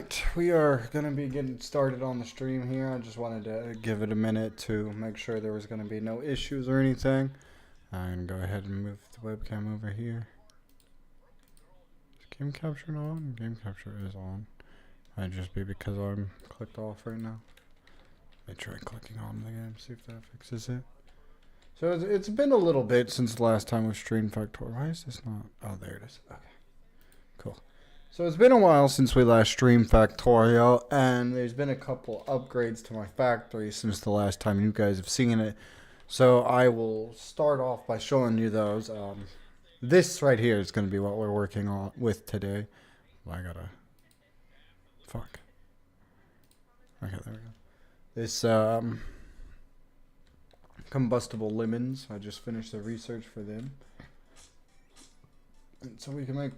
Alright, we are going to be getting started on the stream here. I just wanted to give it a minute to make sure there was going to be no issues or anything. I'm going to go ahead and move the webcam over here. Is game capture on? Game capture is on. Might just be because I'm clicked off right now. Let me try clicking on the game, see if that fixes it. So it's been a little bit since the last time we streamed Factorio. Why is this not? Oh, there it is. Okay. Cool. So it's been a while since we last streamed Factorio, and there's been a couple upgrades to my factory since the last time you guys have seen it. So I will start off by showing you those. This right here is going to be what we're working on with today. Well, I gotta... Fuck. Okay, there we go. This, combustible lemons. I just finished the research for them. And so we can make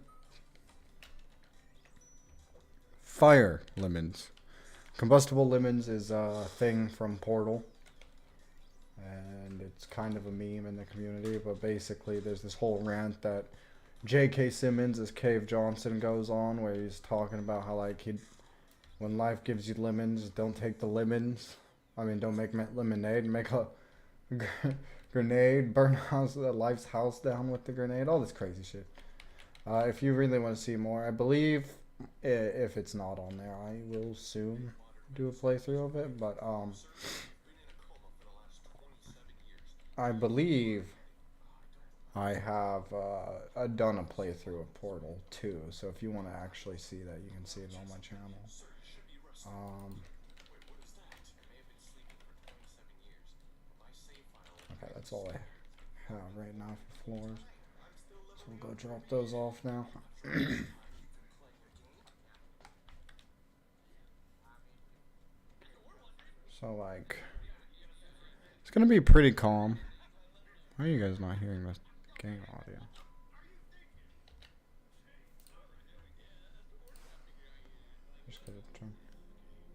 fire lemons. Combustible lemons is a thing from Portal, and it's kind of a meme in the community, but basically there's this whole rant that J.K. Simmons as Cave Johnson goes on, where he's talking about how, like, when life gives you lemons, don't take the lemons. I mean, don't make lemonade, make a grenade, burn life's house down with the grenade, all this crazy shit. If you really want to see more, I believe, if it's not on there, I will soon do a playthrough of it, but I believe I have done a playthrough of Portal 2, so if you want to actually see that, you can see it on my channel. Okay, that's all I have right now for floors, so we'll go drop those off now. So, like, it's gonna be pretty calm. Why are you guys not hearing this game audio?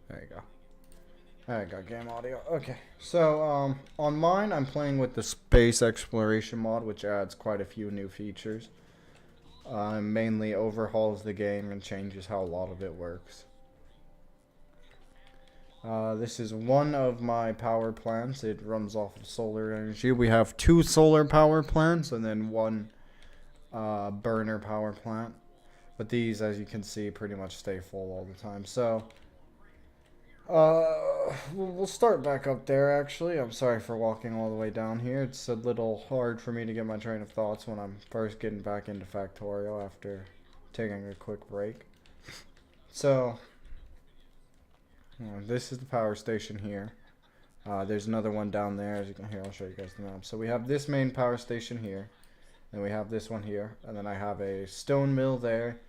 There you go. There you go, game audio. Okay, so on mine, I'm playing with the space exploration mod, which adds quite a few new features. Mainly overhauls the game and changes how a lot of it works. This is one of my power plants. It runs off of solar energy. We have 2 solar power plants and then 1 burner power plant. But these, as you can see, pretty much stay full all the time. So, we'll start back up there, actually. I'm sorry for walking all the way down here. It's a little hard for me to get my train of thoughts when I'm first getting back into Factorio after taking a quick break. So... this is the power station here. There's another one down there. As you can hear, I'll show you guys the map. So we have this main power station here, and we have this one here, and then I have a stone mill there,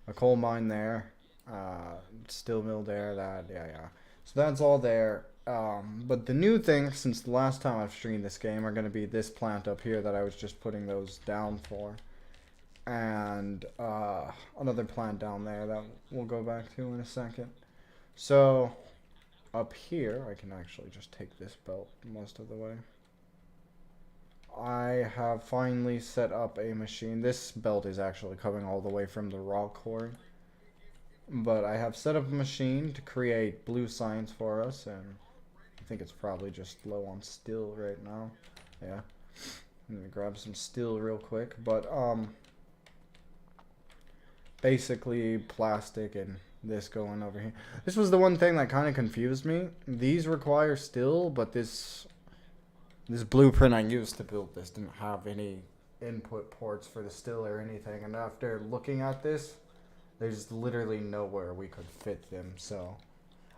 a coal mine there, steel mill there. Yeah. So that's all there. But the new thing since the last time I've streamed this game are going to be this plant up here that I was just putting those down for, and another plant down there that we'll go back to in a second. So, up here, I can actually just take this belt most of the way. I have finally set up a machine. This belt is actually coming all the way from the rock quarry. But I have set up a machine to create blue science for us, and I think it's probably just low on steel right now. Yeah. I'm gonna grab some steel real quick, but, basically plastic and this going over here. This was the one thing that kind of confused me. These require steel, but this blueprint I used to build this didn't have any input ports for the steel or anything. And after looking at this, there's literally nowhere we could fit them. So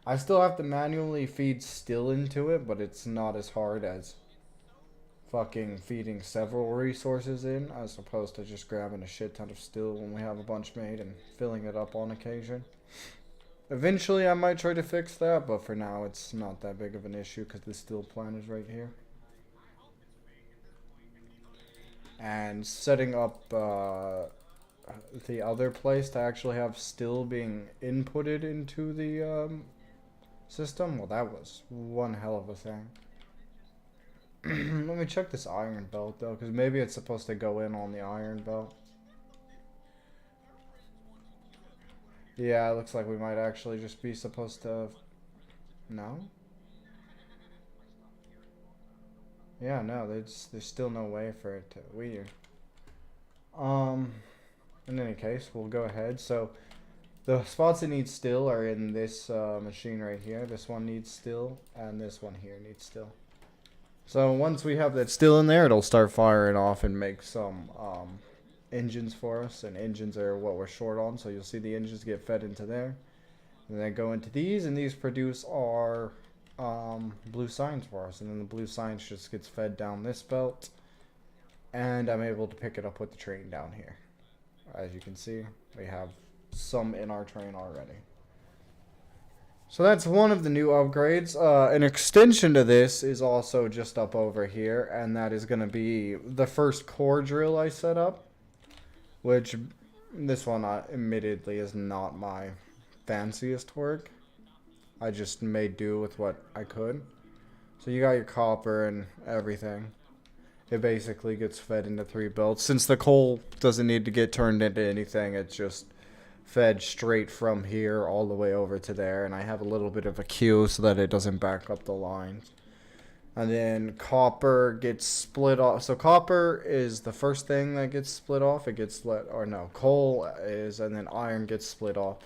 I still have to manually feed steel into it, but it's not as hard as fucking feeding several resources in, as opposed to just grabbing a shit ton of steel when we have a bunch made and filling it up on occasion. Eventually I might try to fix that, but for now it's not that big of an issue because the steel plant is right here. And setting up the other place to actually have steel being inputted into the system, well, that was one hell of a thing. Let me check this iron belt though, because maybe it's supposed to go in on the iron belt. Yeah, it looks like we might actually just be supposed to... No? Yeah, no, there's still no way for it to... Weird. In any case, we'll go ahead. So, the spots that need still are in this machine right here. This one needs still, and this one here needs still. So once we have that still in there, it'll start firing off and make some engines for us. And engines are what we're short on, so you'll see the engines get fed into there. And then go into these, and these produce our blue signs for us. And then the blue signs just gets fed down this belt. And I'm able to pick it up with the train down here. As you can see, we have some in our train already. So that's one of the new upgrades. An extension to this is also just up over here, and that is going to be the first core drill I set up, which this one admittedly is not my fanciest work. I just made do with what I could. So you got your copper and everything. It basically gets fed into 3 belts. Since the coal doesn't need to get turned into anything, it's just fed straight from here all the way over to there, and I have a little bit of a queue so that it doesn't back up the lines. And then copper gets split off. So copper is the first thing that gets split off. It gets coal is, and then iron gets split off.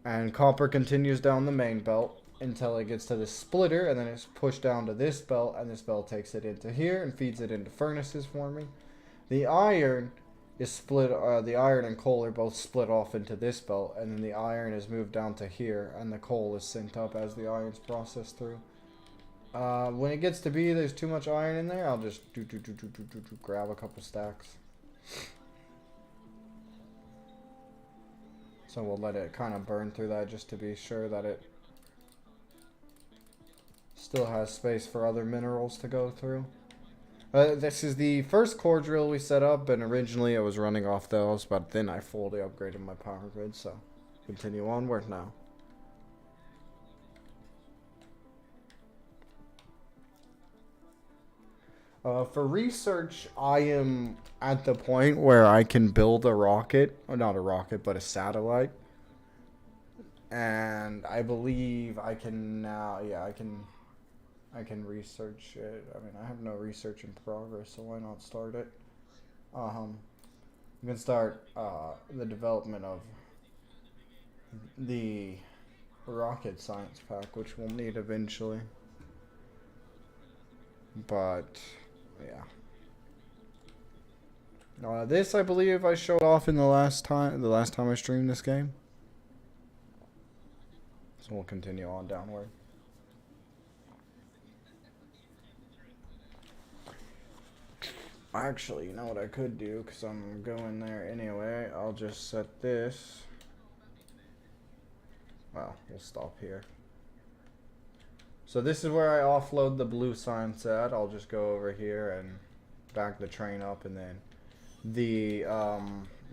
And copper continues down the main belt until it gets to the splitter, and then it's pushed down to this belt, and this belt takes it into here and feeds it into furnaces for me. The iron is split. The iron and coal are both split off into this belt, and then the iron is moved down to here, and the coal is synced up as the iron's processed through. When it gets to be there's too much iron in there, I'll just grab a couple stacks. So we'll let it kind of burn through that just to be sure that it still has space for other minerals to go through. This is the first core drill we set up, and originally I was running off those, but then I fully upgraded my power grid, so continue onward now. For research, I am at the point where I can build a rocket, or not a rocket, but a satellite. And I believe I can now, yeah, I can research it. I mean, I have no research in progress, so why not start it? You can start the development of the rocket science pack, which we'll need eventually. But yeah. This I believe I showed off in the last time I streamed this game. So we'll continue on downward. Actually, you know what I could do, because I'm going there anyway. I'll just set this. Well, we'll stop here. So this is where I offload the blue sign set. I'll just go over here and back the train up, and then the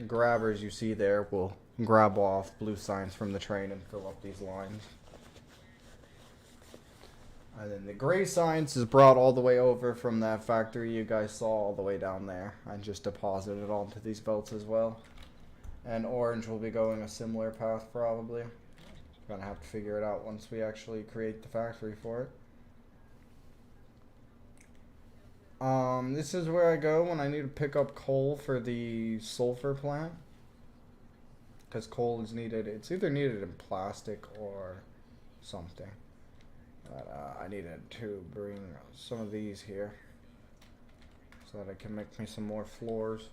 grabbers you see there will grab off blue signs from the train and fill up these lines. And then the gray signs is brought all the way over from that factory you guys saw all the way down there. I just deposited it onto these belts as well. And orange will be going a similar path probably. Gonna have to figure it out once we actually create the factory for it. This is where I go when I need to pick up coal for the sulfur plant. Because coal is needed. It's either needed in plastic or something. But I needed to bring some of these here so that I can make me some more floors.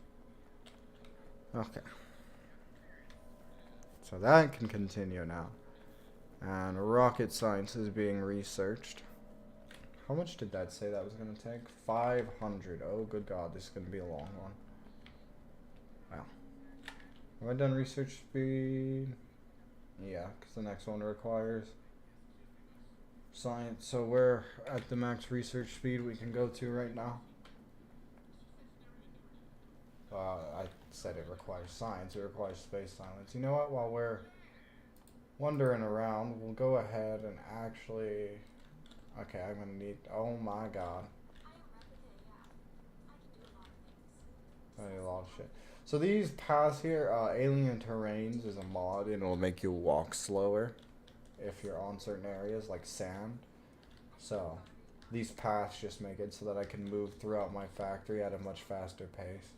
Okay. So that can continue now. And rocket science is being researched. How much did that say that was going to take? 500. Oh, good God. This is going to be a long one. Wow. Have I done research speed? Yeah, because the next one requires science. So we're at the max research speed we can go to right now. I said it requires science. It requires space silence. You know what? While we're wandering around, we'll go ahead and actually... Okay, I'm gonna need... Oh my God. I need a lot of shit. So these paths here, Alien Terrains is a mod and it'll make you walk slower if you're on certain areas like sand. So these paths just make it so that I can move throughout my factory at a much faster pace.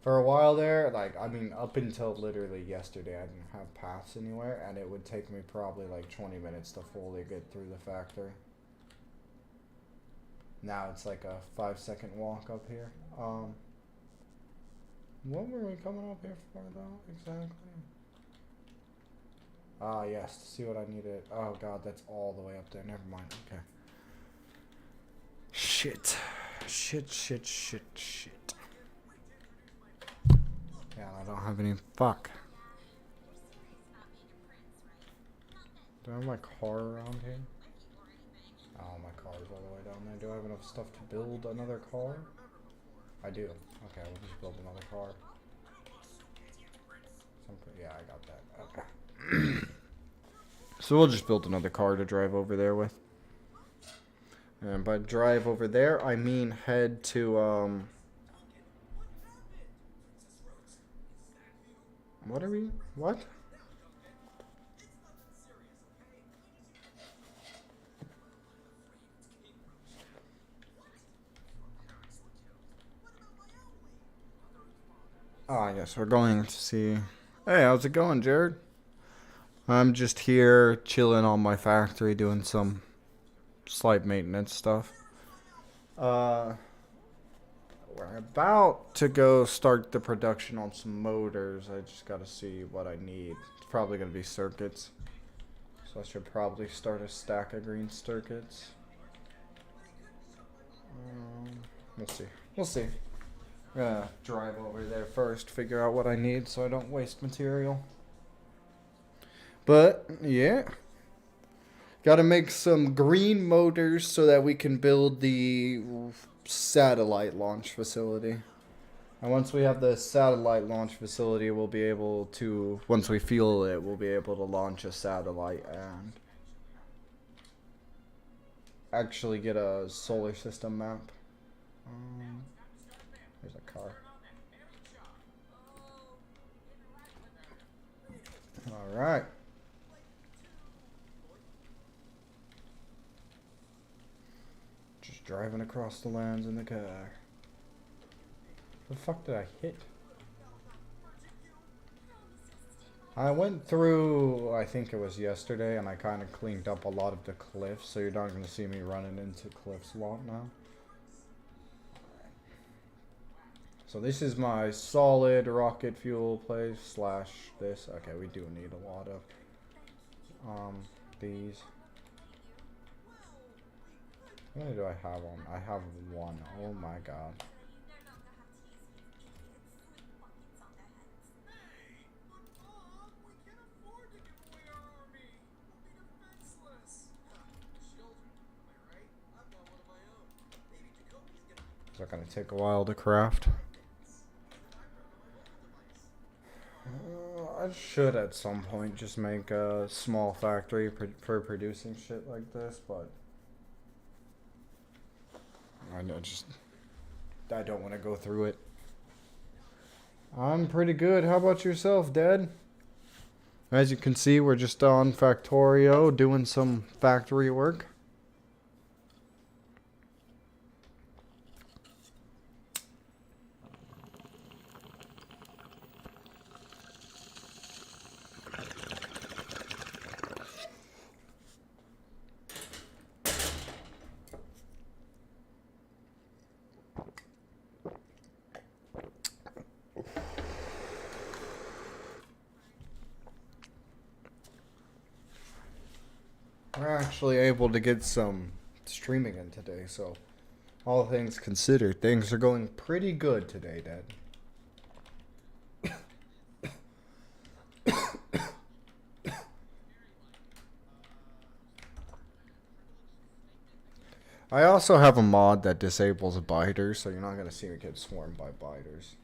For a while there, like, I mean, up until literally yesterday, I didn't have paths anywhere, and it would take me probably like 20 minutes to fully get through the factory. Now it's like a 5-second walk up here. What were we coming up here for, though, exactly? Ah, yes, to see what I needed. Oh, God, that's all the way up there. Never mind. Okay. Shit. Shit. Yeah, I don't have any. Fuck. Do I have my car around here? Oh, my car's all the way down there. Do I have enough stuff to build another car? I do. Okay, we'll just build another car. Yeah, I got that. Okay. So we'll just build another car to drive over there with. And by drive over there, I mean head to, What are we? What? Ah, yes, we're going to see. Hey, how's it going, Jared? I'm just here chilling on my factory doing some slight maintenance stuff. We're about to go start the production on some motors. I just gotta see what I need. It's probably gonna be circuits. So I should probably start a stack of green circuits. We'll see. We'll see. I'm gonna drive over there first, figure out what I need so I don't waste material. But, yeah. Gotta make some green motors so that we can build the satellite launch facility. And once we have the satellite launch facility, we'll be able to, once we fuel it, we'll be able to launch a satellite and actually get a solar system map. There's a car. Alright. Just driving across the lands in the car. The fuck did I hit? I went through, I think it was yesterday, and I kind of cleaned up a lot of the cliffs, so you're not going to see me running into cliffs a lot now. So this is my solid rocket fuel place slash this. Okay, we do need a lot of these. How many do I have on? I have one. Oh my god. Is that gonna take a while to craft? I should at some point just make a small factory for producing shit like this, but I don't want to go through it. I'm pretty good. How about yourself, Dad? As you can see, we're just on Factorio doing some factory work. We're actually able to get some streaming in today, so all things considered, things are going pretty good today, Dad. I also have a mod that disables biters, so you're not going to see me get swarmed by biters.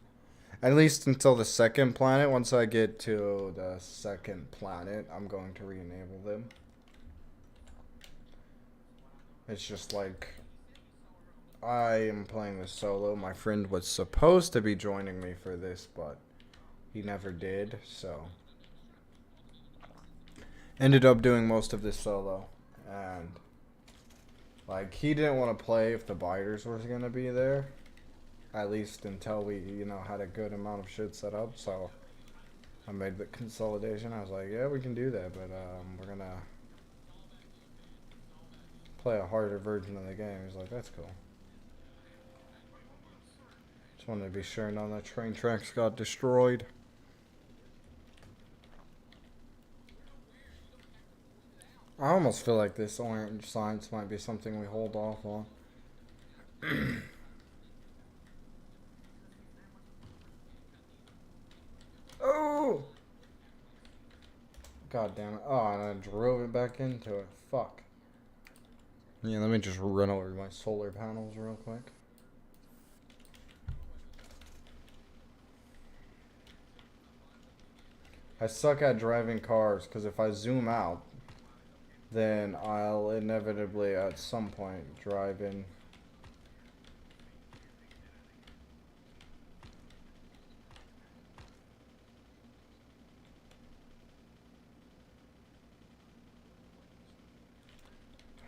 At least until the second planet. Once I get to the second planet, I'm going to re-enable them. It's just like I am playing this solo. My friend was supposed to be joining me for this, but he never did, so ended up doing most of this solo. And like, he didn't want to play if the biters was gonna be there, at least until we, you know, had a good amount of shit set up. So I made the consolidation. I was like, yeah, we can do that, but we're gonna play a harder version of the game. He's like, that's cool. Just wanted to be sure none of the train tracks got destroyed. I almost feel like this orange science might be something we hold off on. Oh! God damn it. Oh, and I drove it back into it. Fuck. Yeah, let me just run over my solar panels real quick. I suck at driving cars because if I zoom out, then I'll inevitably at some point drive in.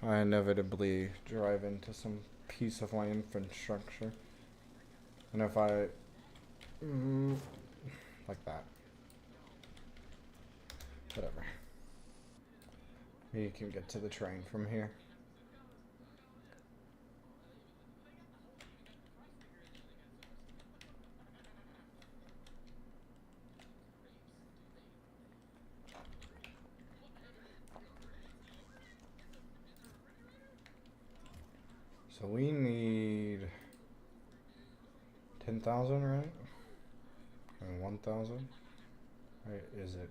I inevitably drive into some piece of my infrastructure. And if I... like that. Whatever. You can get to the train from here. So we need 10,000, right? And 1,000? Right, is it?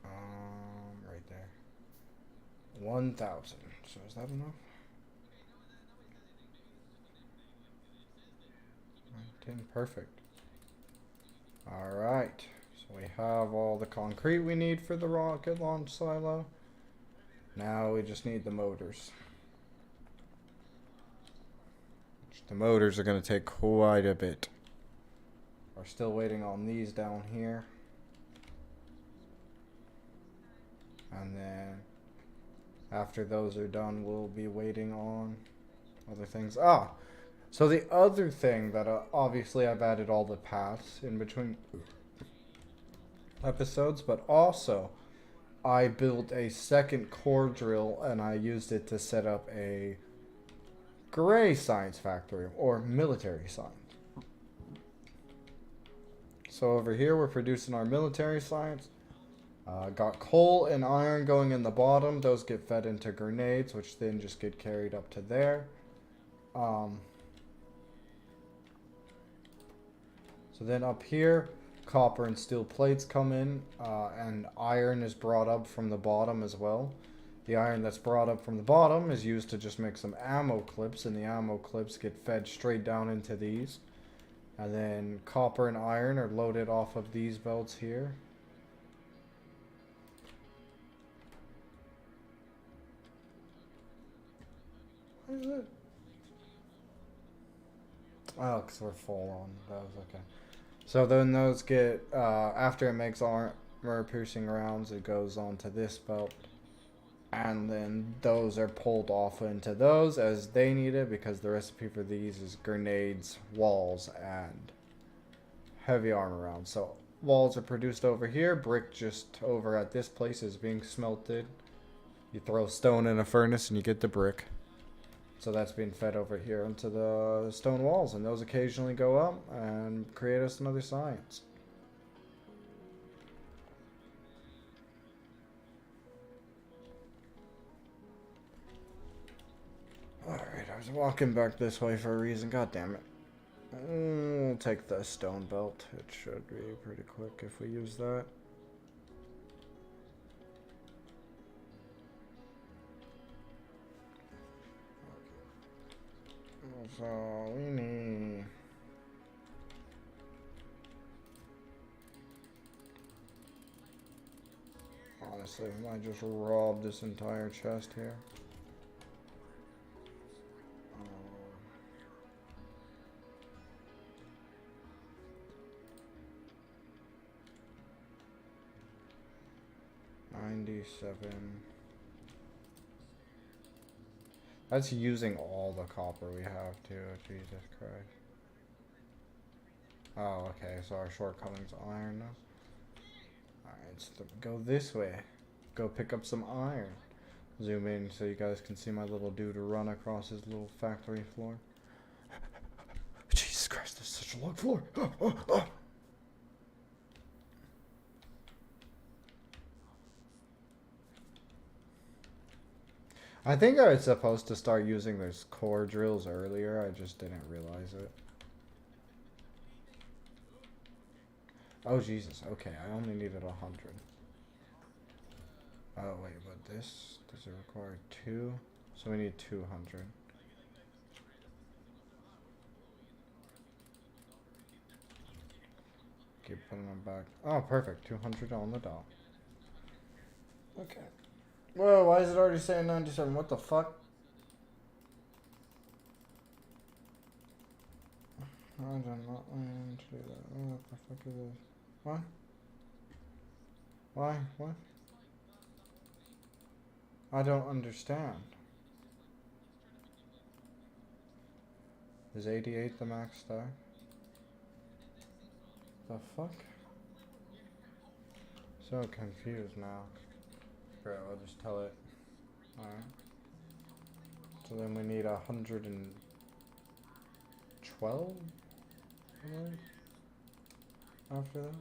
Right there. 1,000. So is that enough? 10, perfect. Alright. So we have all the concrete we need for the rocket launch silo. Now we just need the motors. The motors are going to take quite a bit. We're still waiting on these down here. And then after those are done, we'll be waiting on other things. So the other thing that obviously I've added all the paths in between episodes, but also I built a second core drill and I used it to set up a gray science factory or military science. So over here we're producing our military science. Got coal and iron going in the bottom. Those get fed into grenades, which then just get carried up to there. So then up here, copper and steel plates come in, and iron is brought up from the bottom as well. The iron that's brought up from the bottom is used to just make some ammo clips, and the ammo clips get fed straight down into these. And then copper and iron are loaded off of these belts here. What is it? Oh, because we're full on those, okay. So then those get, after it makes armor-piercing rounds, it goes onto this belt. And then those are pulled off into those as they need it, because the recipe for these is grenades, walls, and heavy armor rounds. So walls are produced over here, brick just over at this place is being smelted. You throw stone in a furnace and you get the brick. So that's being fed over here into the stone walls, and those occasionally go up and create us another science. Alright, I was walking back this way for a reason, god damn it. We'll take the stone belt. It should be pretty quick if we use that. So we need... Honestly, I just robbed this entire chest here. 97. That's using all the copper we have too. Jesus Christ. Oh, okay. So our shortcomings iron now. Alright, so go this way. Go pick up some iron. Zoom in so you guys can see my little dude run across his little factory floor. Jesus Christ, this is such a long floor. I think I was supposed to start using those core drills earlier. I just didn't realize it. Oh, Jesus. Okay, I only needed 100. Oh, wait, but this, does it require 2? So we need 200. Keep putting them back. Oh, perfect. 200 on the dot. Okay. Whoa, why is it already saying 97? What the fuck? I do not want to do that. What the fuck is this? What? Why? What? I don't understand. Is 88 the max stack? The fuck? So confused now. Great, I'll just tell it. Alright. So then we need 112? After that?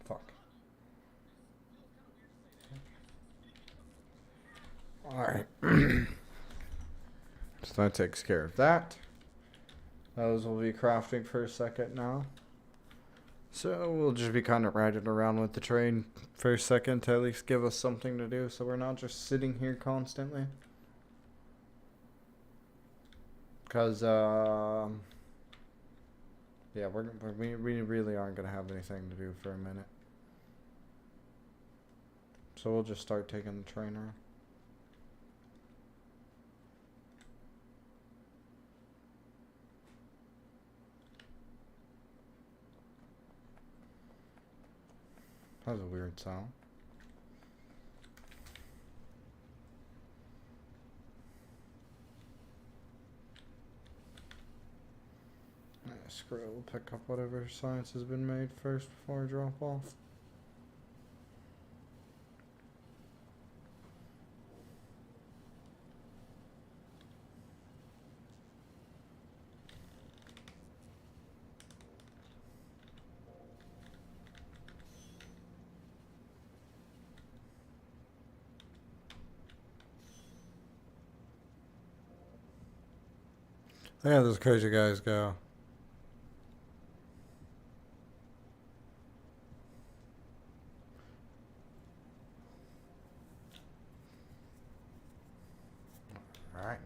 Fuck. Alright. So that takes care of that. Those will be crafting for a second now. So we'll just be kind of riding around with the train for a second to at least give us something to do so we're not just sitting here constantly. Because, yeah, we really aren't going to have anything to do for a minute. So we'll just start taking the train around. That was a weird sound. Yeah, screw it, we'll pick up whatever science has been made first before I drop off. Look at those crazy guys go. Alright.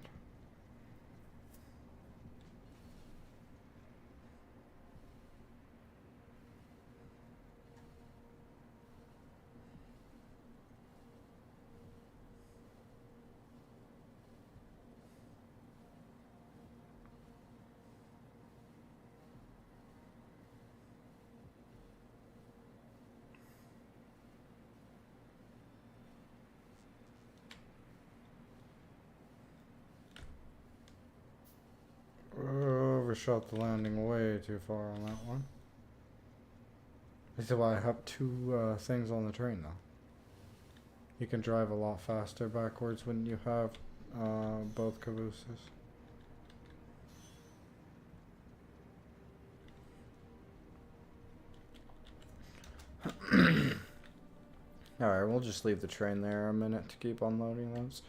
Overshot the landing way too far on that one. This is why I have two things on the train though. You can drive a lot faster backwards when you have both cabooses. Alright, we'll just leave the train there a minute to keep unloading those.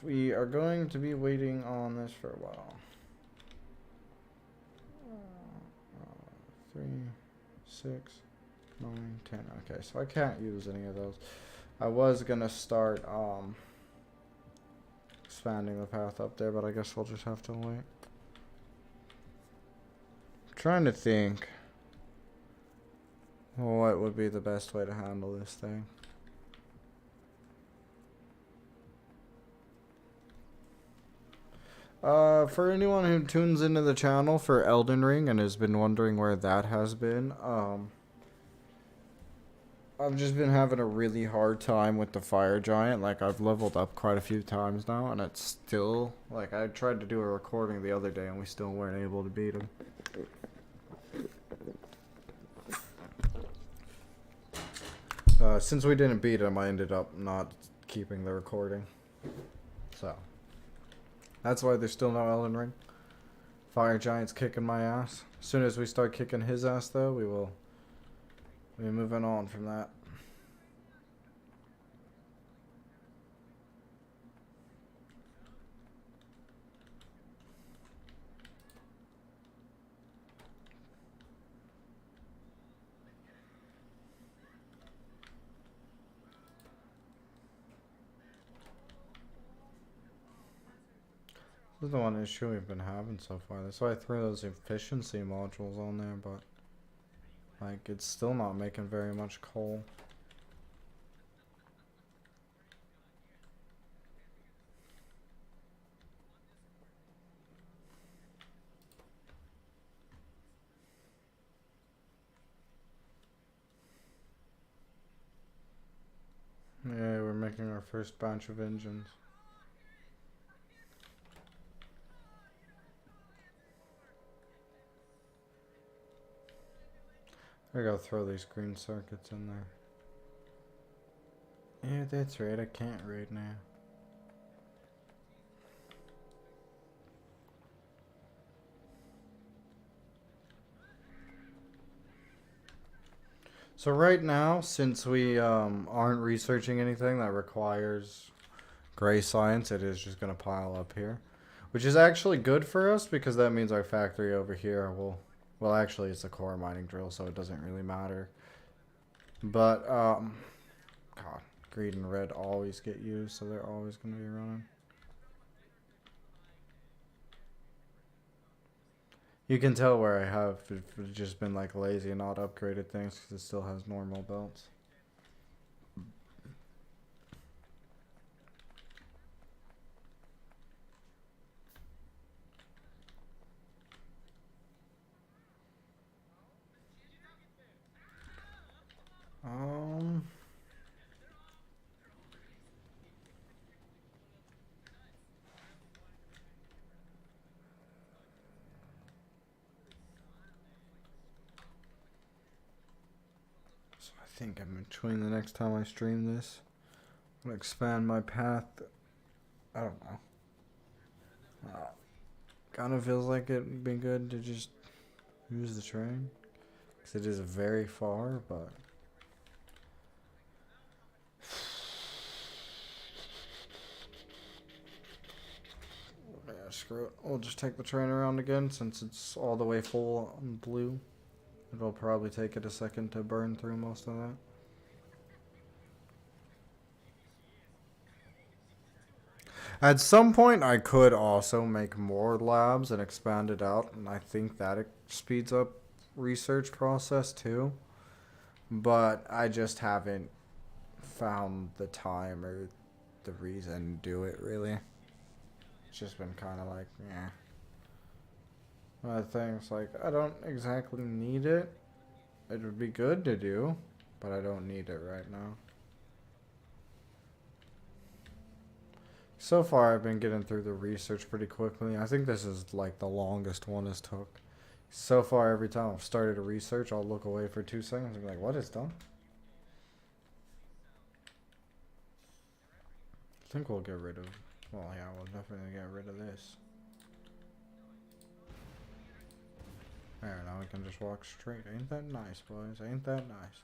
We are going to be waiting on this for a while. 3, 6, 9, 10. Okay, so I can't use any of those. I was gonna start expanding the path up there, but I guess we'll just have to wait. I'm trying to think what would be the best way to handle this thing. For anyone who tunes into the channel for Elden Ring and has been wondering where that has been, I've just been having a really hard time with the fire giant. Like, I've leveled up quite a few times now, and it's still, like, I tried to do a recording the other day and we still weren't able to beat him. Since we didn't beat him, I ended up not keeping the recording. So, that's why there's still no Elden Ring. Fire giant's kicking my ass. As soon as we start kicking his ass, though, we will be moving on from that. This is the one issue we've been having so far. That's why I threw those efficiency modules on there, but like, it's still not making very much coal. Yeah, we're making our first batch of engines. I gotta throw these green circuits in there. Yeah, that's right, I can't right now. So right now, since we aren't researching anything that requires gray science, it is just gonna pile up here. Which is actually good for us, because that means our factory over here will... Well, actually, it's a core mining drill, so it doesn't really matter. But, God, green and red always get used, so they're always going to be running. You can tell where I have just been, like, lazy and not upgraded things, because it still has normal belts. So I think in between the next time I stream this, I'm going to expand my path. I don't know. Kind of feels like it'd be good to just use the train, because it is very far, but... Yeah, screw it. We'll just take the train around again, since it's all the way full on blue. It'll probably take it a second to burn through most of that. At some point, I could also make more labs and expand it out, and I think that speeds up research process too. But I just haven't found the time or the reason to do it, really. It's just been kind of like, yeah. I think it's like, I don't exactly need it. It would be good to do, but I don't need it right now. So far, I've been getting through the research pretty quickly. I think this is like the longest one has took. So far, every time I've started a research, I'll look away for 2 seconds and be like, what is done? I think we'll get rid of... Well, yeah, we'll definitely get rid of this. There, now we can just walk straight. Ain't that nice, boys? Ain't that nice?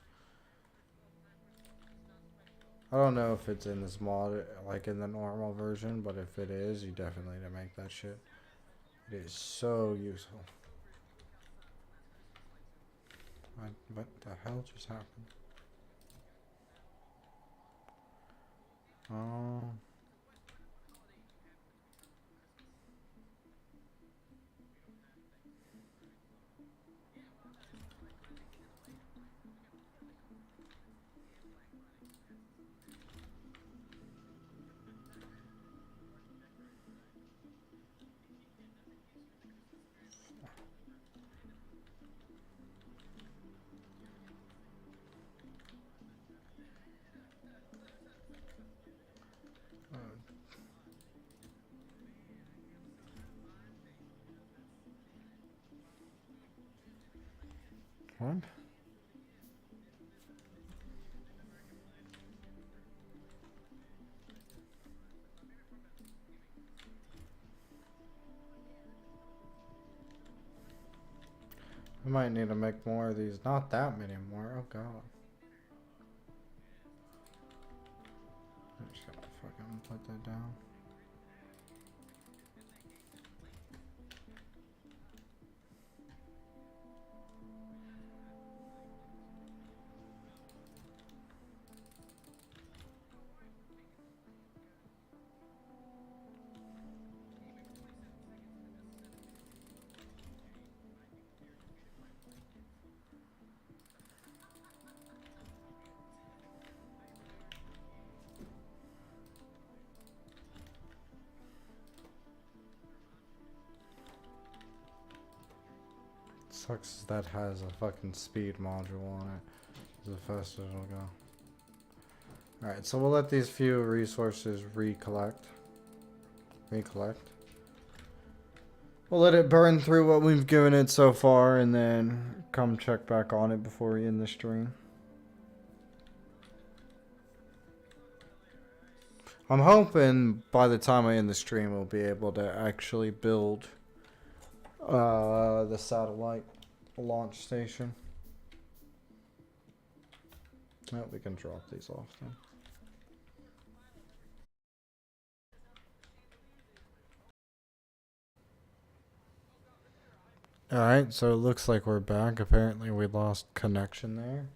I don't know if it's in this mod, like in the normal version, but if it is, you definitely need to make that shit. It is so useful. What the hell just happened? Oh. What? We might need to make more of these. Not that many more. Oh god. I'm just gonna fucking put that down. Sucks that has a fucking speed module on it. The faster it'll go. Alright, so we'll let these few resources recollect. We'll let it burn through what we've given it so far and then come check back on it before we end the stream. I'm hoping by the time I end the stream we'll be able to actually build the satellite launch station. Oh, we can drop these off then. Alright, so it looks like we're back. Apparently we lost connection there.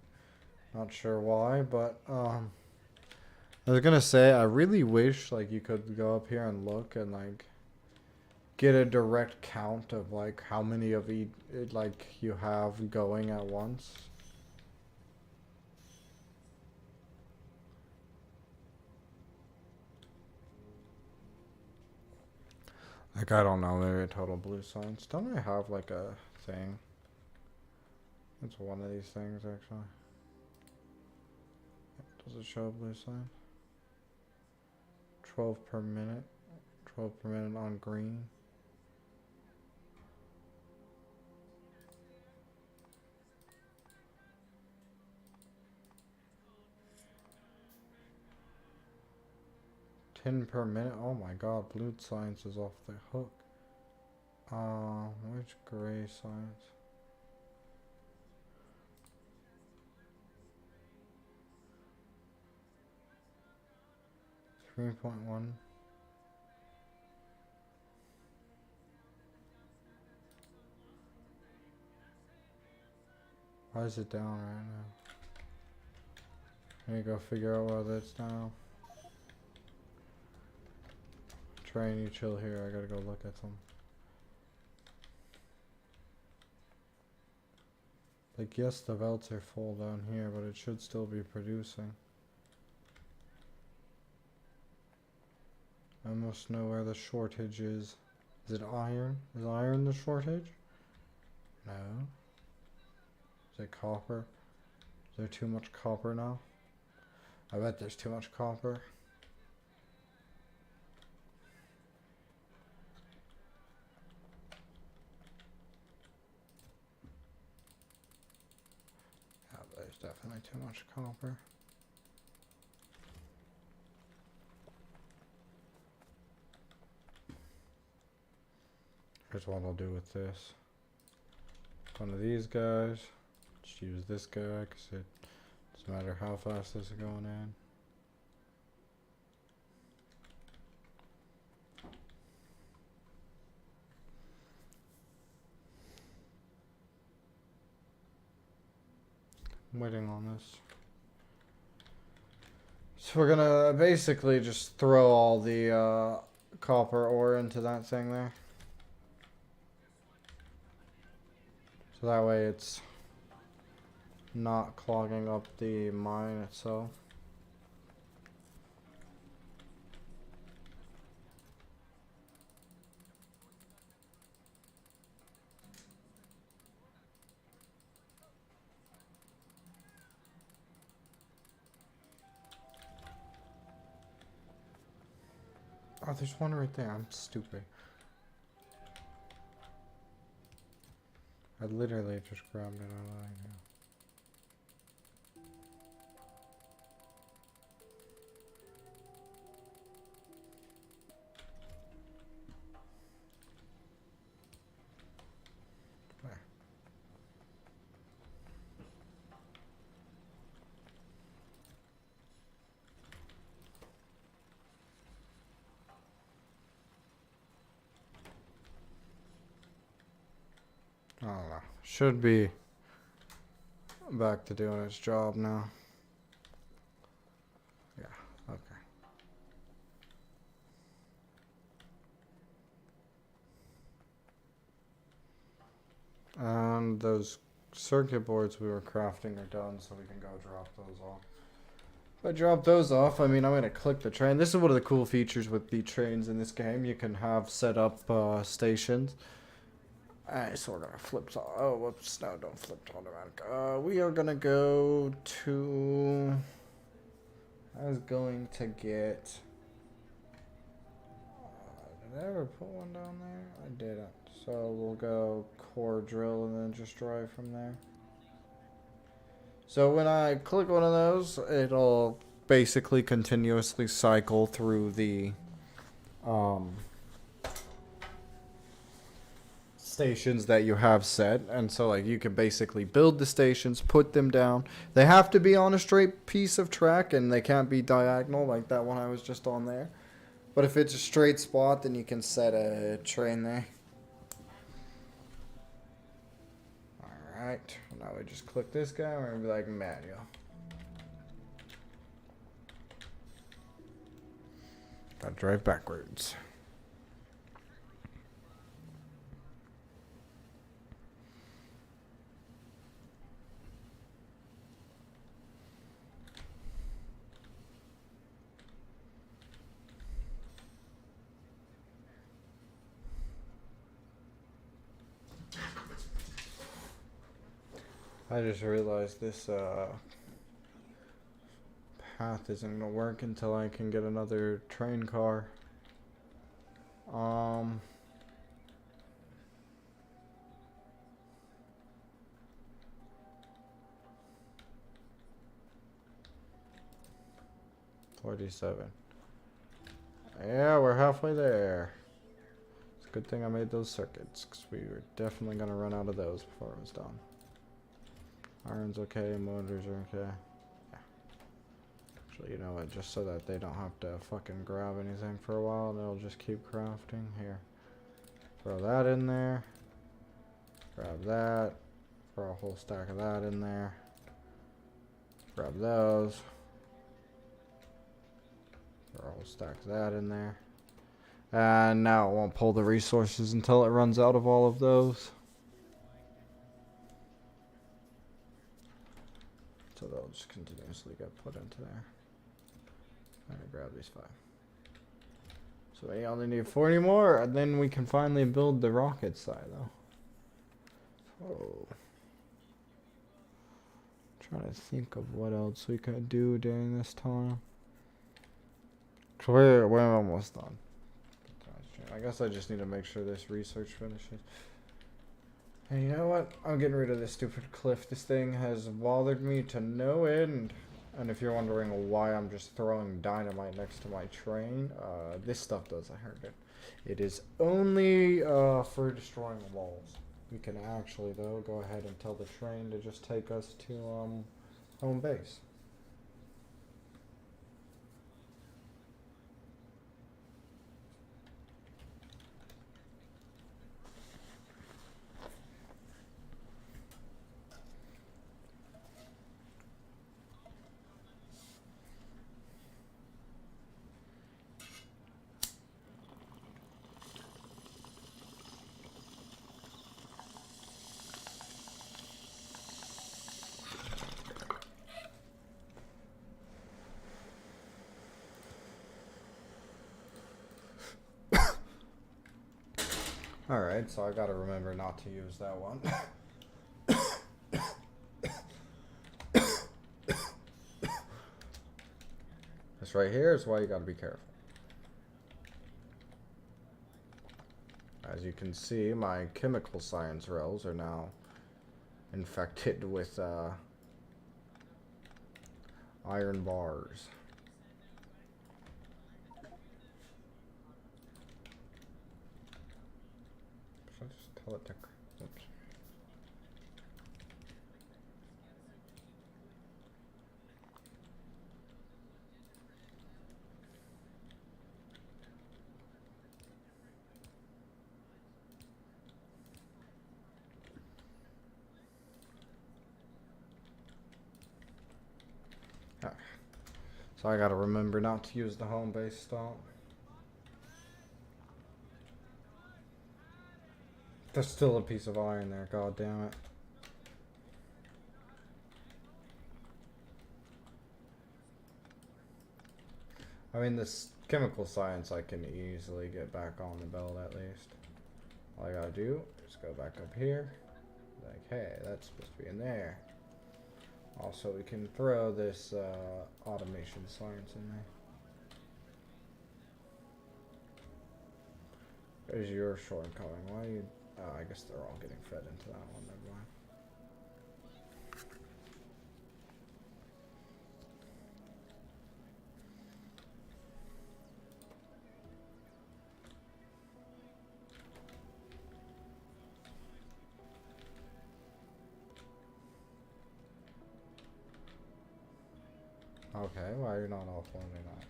Not sure why, but I was gonna say I really wish like you could go up here and look and like get a direct count of like how many of each like you have going at once. Like I don't know, maybe a total blue signs. Don't I have like a thing? It's one of these things actually. Does it show blue sign? 12 per minute. 12 per minute on green. $10 per minute. Oh my god, blue science is off the hook. Which gray science? $3.1. Why is it down right now? I need to go figure out why that's down. Train, you chill here. I gotta go look at some. Like, yes, the belts are full down here, but it should still be producing. I must know where the shortage is. Is it iron? Is iron the shortage? No. Is it copper? Is there too much copper now? I bet there's too much copper. Yeah, there's definitely too much copper. Here's what I'll do with this. One of these guys. Just use this guy because it doesn't matter how fast this is going in. I'm waiting on this. So we're gonna basically just throw all the copper ore into that thing there. So that way it's not clogging up the mine itself. Oh, there's one right there. I'm stupid. I literally just grabbed it out of there. I don't know. Should be back to doing its job now. Yeah, okay. And those circuit boards we were crafting are done, so we can go drop those off. If I drop those off, I mean, I'm going to click the train. This is one of the cool features with the trains in this game. You can have set up stations. I sort of flipped. Oh, whoops! No, don't flip to automatic. We are gonna go to. I was going to get. Did I ever put one down there? I didn't. So we'll go core drill and then just drive from there. So when I click one of those, it'll basically continuously cycle through the stations that you have set, and so like you can basically build the stations, put them down. They have to be on a straight piece of track and they can't be diagonal like that one I was just on there. But if it's a straight spot, then you can set a train there. Alright, now we just click this guy. We're gonna be like manual. Gotta drive backwards. I just realized this path isn't gonna work until I can get another train car. 47. Yeah, we're halfway there. It's a good thing I made those circuits, because we were definitely gonna run out of those before it was done. Iron's okay, motors are okay. Yeah. Actually, you know what, just so that they don't have to fucking grab anything for a while, they'll just keep crafting. Here. Throw that in there. Grab that. Throw a whole stack of that in there. Grab those. Throw a whole stack of that in there. And now it won't pull the resources until it runs out of all of those. So they'll just continuously get put into there. I'm gonna grab these 5. So we only need 40 more, and then we can finally build the rocket side, though. Oh. Trying to think of what else we could do during this time. We're almost done. I guess I just need to make sure this research finishes. And you know what? I'm getting rid of this stupid cliff. This thing has bothered me to no end. And if you're wondering why I'm just throwing dynamite next to my train, this stuff doesn't hurt it. It is only for destroying walls. We can actually, though, go ahead and tell the train to just take us to home base. Alright, so I gotta remember not to use that one. This right here is why you gotta be careful. As you can see, my chemical science rails are now infected with iron bars. Should I just tell it to... Oops. So I gotta remember not to use the home base stomp. There's still a piece of iron there, god damn it. I mean, this chemical science I can easily get back on the belt at least. All I gotta do is go back up here. Like, hey, that's supposed to be in there. Also, we can throw this automation science in there. There's your shortcoming. Why are you... Oh, I guess they're all getting fed into that one. Never mind. Okay, why are you not offloading that?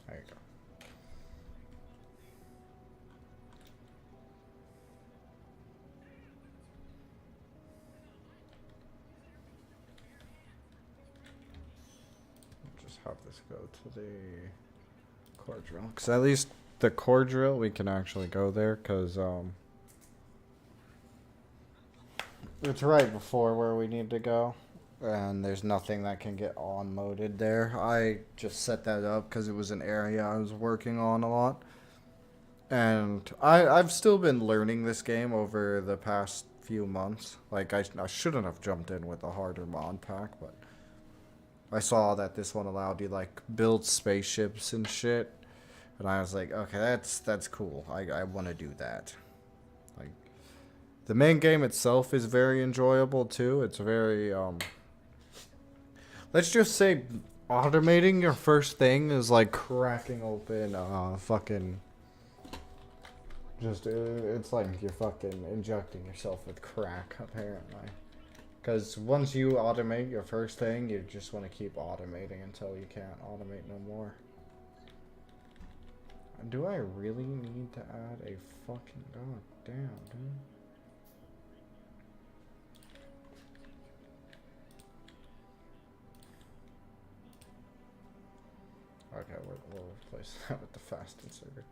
There you go. Just have this go to the core drill. Because at least the core drill, we can actually go there. Because it's right before where we need to go. And there's nothing that can get unloaded there. I just set that up because it was an area I was working on a lot. And I've still been learning this game over the past few months. Like, I shouldn't have jumped in with a harder mod pack, but I saw that this one allowed you, like, build spaceships and shit. And I was like, okay, that's cool. I want to do that. Like, the main game itself is very enjoyable, too. It's very, let's just say automating your first thing is like cracking open fucking... Just, it's like you're fucking injecting yourself with crack, apparently. Because once you automate your first thing, you just want to keep automating until you can't automate no more. Do I really need to add a fucking... God damn, dude. Okay, we'll replace that with the fast inserter.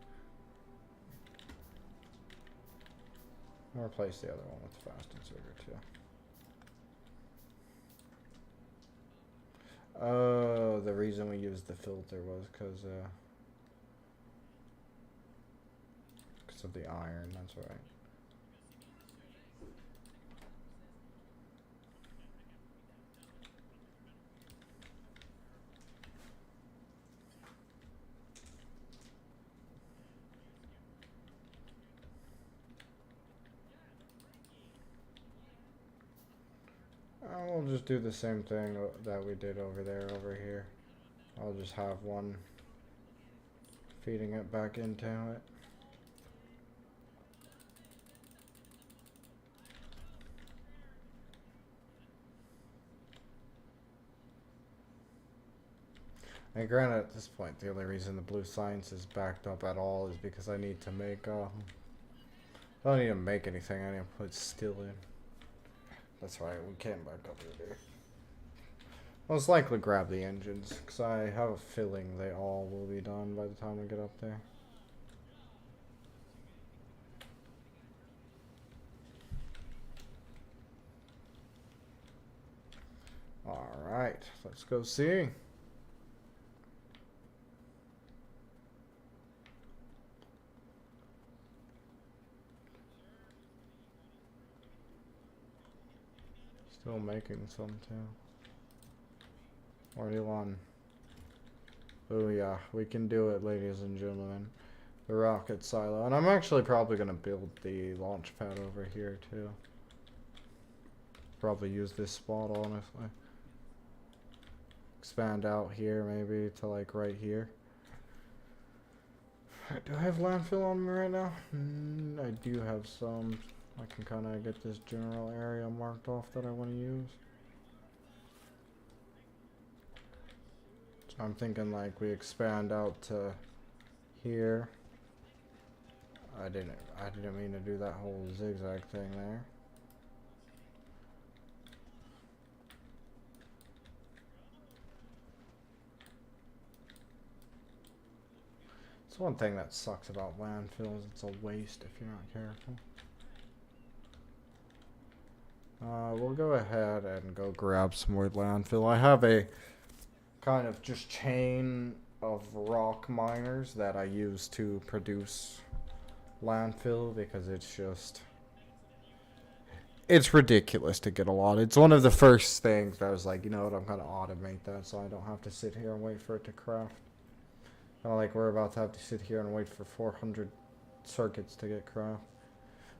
I'll replace the other one with the fast inserter too. Oh, the reason we used the filter was because of the iron, that's right. We'll just do the same thing that we did over here. I'll just have one feeding it back into it. And granted, at this point, the only reason the blue science is backed up at all is because I need to make, I don't need to make anything, I need to put steel in. That's right, we can't back up here. Most likely grab the engines, because I have a feeling they all will be done by the time we get up there. Alright, let's go see. Still making some too. 41. Oh yeah, we can do it, ladies and gentlemen. The rocket silo. And I'm actually probably going to build the launch pad over here too. probably use this spot, honestly. Expand out here, maybe, to like right here. Do I have landfill on me right now? I do have some. I can kind of get this general area marked off that I want to use. So I'm thinking like we expand out to here. I didn't mean to do that whole zigzag thing there. It's one thing that sucks about landfills. It's a waste if you're not careful. We'll go ahead and go grab some more landfill. I have a kind of just chain of rock miners that I use to produce landfill because it's ridiculous to get a lot. It's one of the first things that I was like, you know what, I'm gonna automate that so I don't have to sit here and wait for it to craft. Not like we're about to have to sit here and wait for 400 circuits to get craft.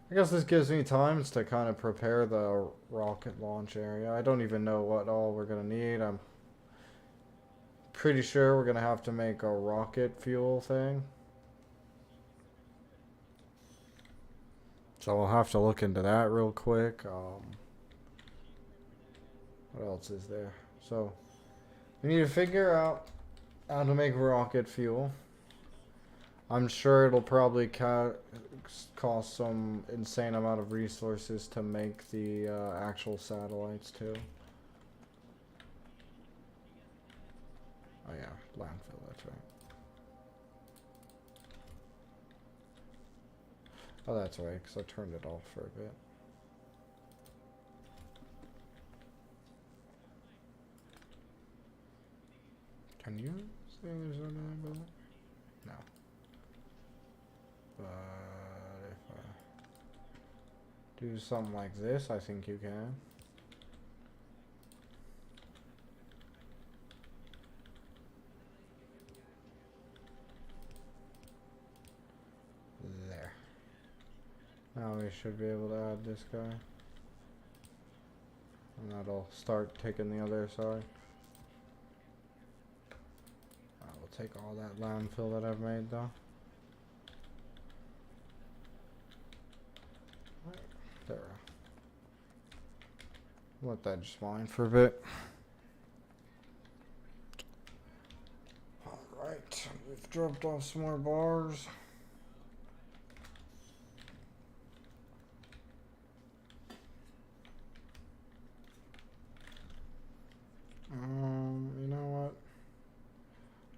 I guess this gives me time to kind of prepare the rocket launch area. I don't even know what all we're gonna need. I'm pretty sure we're gonna have to make a rocket fuel thing. So we'll have to look into that real quick. What else is there? So we need to figure out how to make rocket fuel. I'm sure it'll probably cost some insane amount of resources to make the actual satellites too. Oh yeah, landfill, that's right. Oh, that's right, because I turned it off for a bit. Can you see there's anything about it? No. But if I do something like this, I think you can. There. Now we should be able to add this guy. And that'll start taking the other side. We'll take all that landfill that I've made though. There. Let that just mine for a bit. Alright, we've dropped off some more bars. You know what?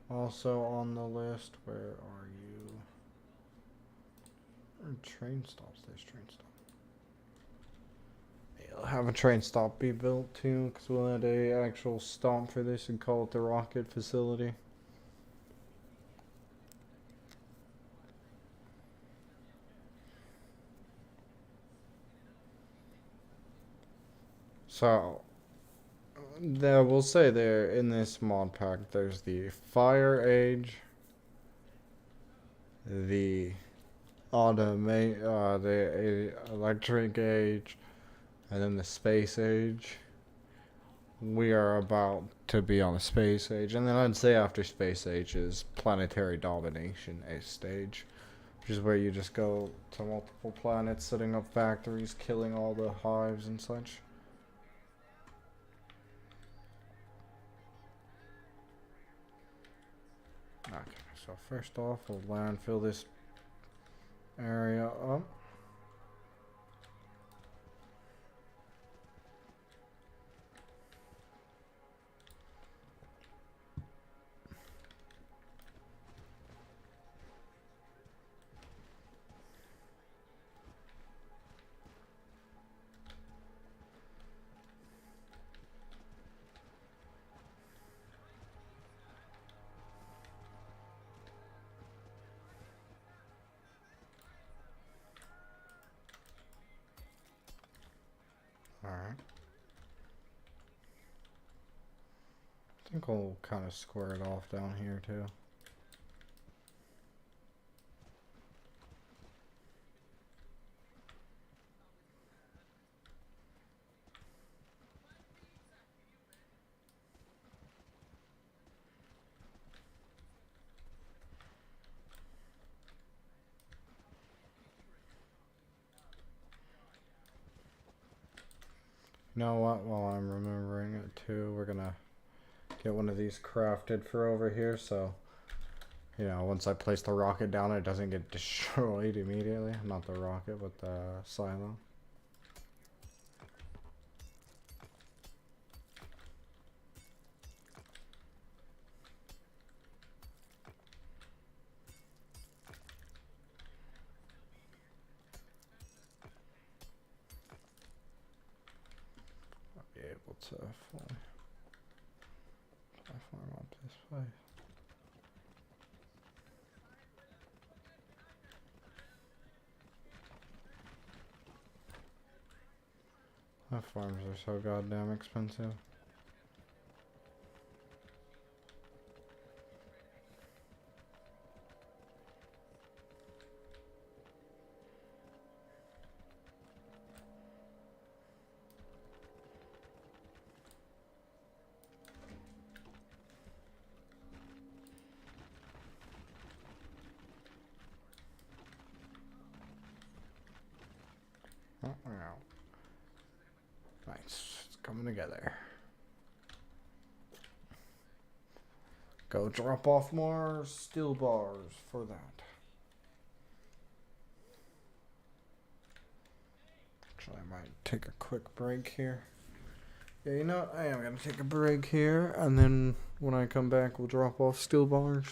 Also on the list, where are you? Train stops. There's train stop. Yeah, I'll have a train stop be built too, because we'll add a actual stop for this and call it the rocket facility. So there, we'll say there in this mod pack, there's the fire age, the the electric age, and then the space age. We are about to be on the space age, and then I'd say after space age is planetary domination stage, which is where you just go to multiple planets, setting up factories, killing all the hives and such. Okay, so first off, we'll landfill this area up. Alright. I think we'll kind of square it off down here too. You know what? While I'm remembering it too, we're gonna get one of these crafted for over here, so once I place the rocket down, it doesn't get destroyed immediately. Not the rocket, but the silo. I'll be able to fully platform up this way. Platforms are so goddamn expensive. Oh, wow. Nice. It's coming together. Go drop off more steel bars for that. Actually, I might take a quick break here. Yeah, you know what? I am going to take a break here, and then when I come back, we'll drop off steel bars.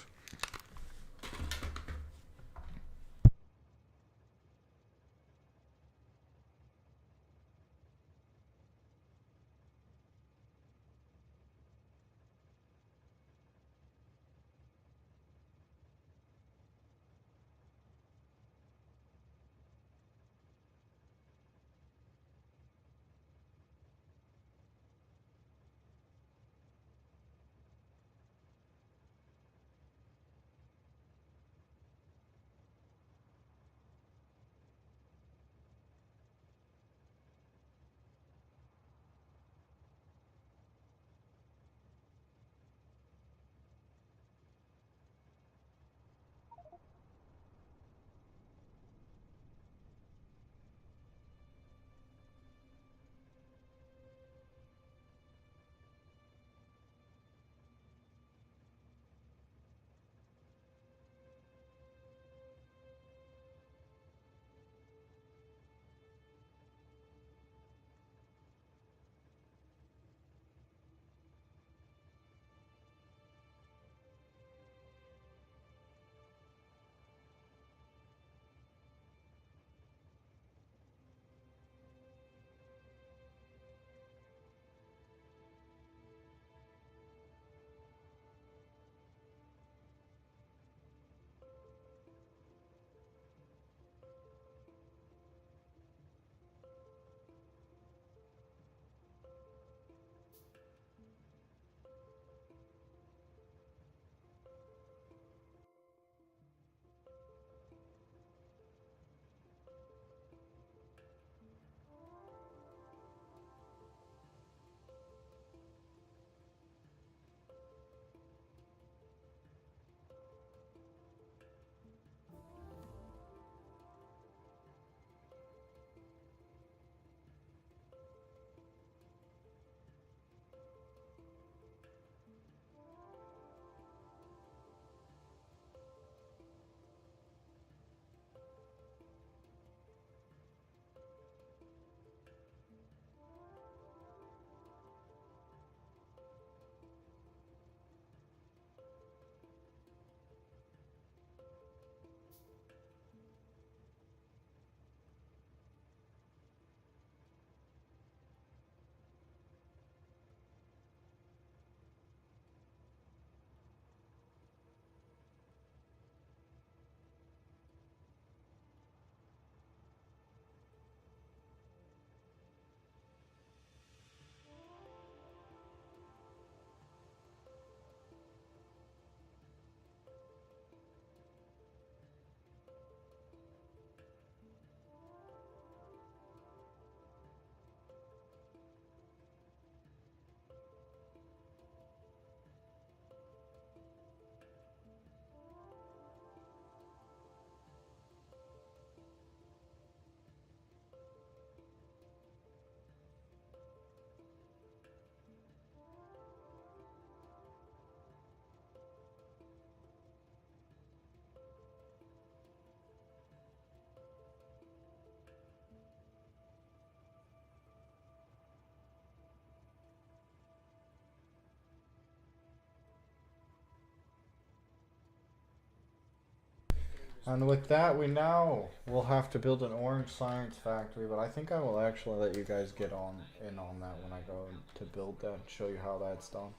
And with that, we now will have to build an orange science factory, but I think I will actually let you guys get on in on that when I go to build that and show you how that's done.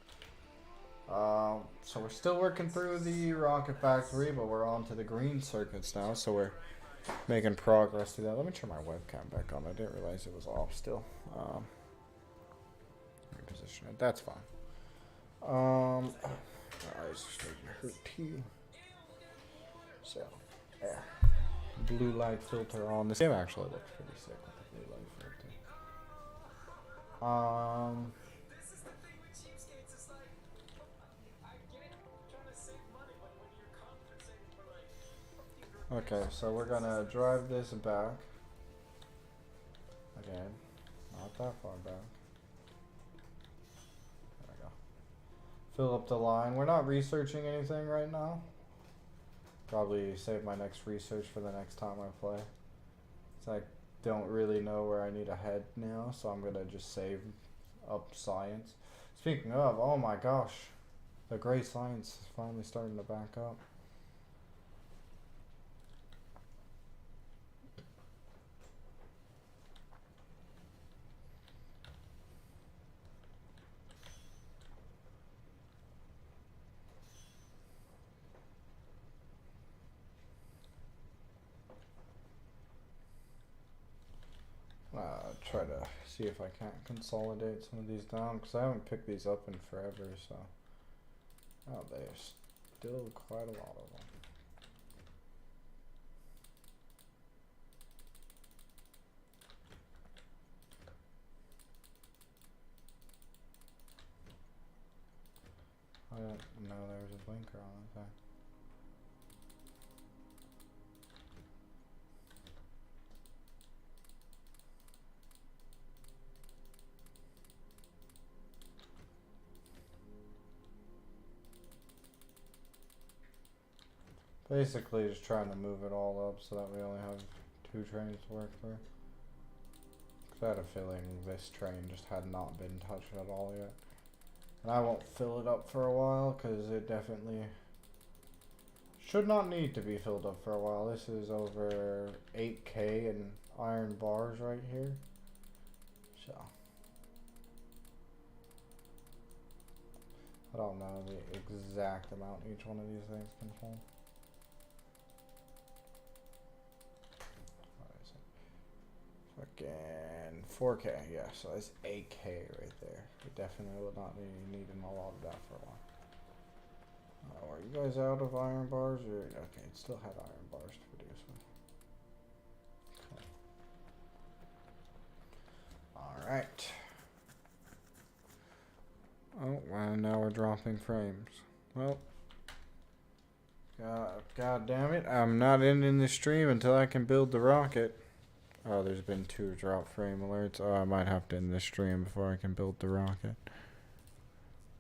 So we're still working through the rocket factory, but we're on to the green circuits now, so we're making progress through that. Let me turn my webcam back on. I didn't realize it was off still. Reposition it. That's fine. My eyes are starting to hurt too. So, there. Blue light filter on. This game actually looks pretty sick with the blue light filter. Okay, so we're gonna drive this back. Again, not that far back. There we go. Fill up the line. We're not researching anything right now. Probably save my next research for the next time I play. So I don't really know where I need to head now, so I'm gonna just save up science. Speaking of, oh my gosh, the gray science is finally starting to back up. Try to see if I can't consolidate some of these down, because I haven't picked these up in forever, so. Oh, there's still quite a lot of them. I didn't know there was a blinker on it there. Basically just trying to move it all up so that we only have 2 trains to work for. Cause I had a feeling this train just had not been touched at all yet. And I won't fill it up for a while because it definitely should not need to be filled up for a while. This is over 8K in iron bars right here. So I don't know the exact amount each one of these things can hold. Again, 4K, yeah, so that's 8K right there. We definitely will not be needing a lot of that for a while. Are you guys out of iron bars? Or okay, it still had iron bars to produce with. Okay. Alright. Oh, well, now we're dropping frames. Well, God damn it, I'm not ending the stream until I can build the rocket. Oh, there's been 2 drop frame alerts. Oh, I might have to end this stream before I can build the rocket.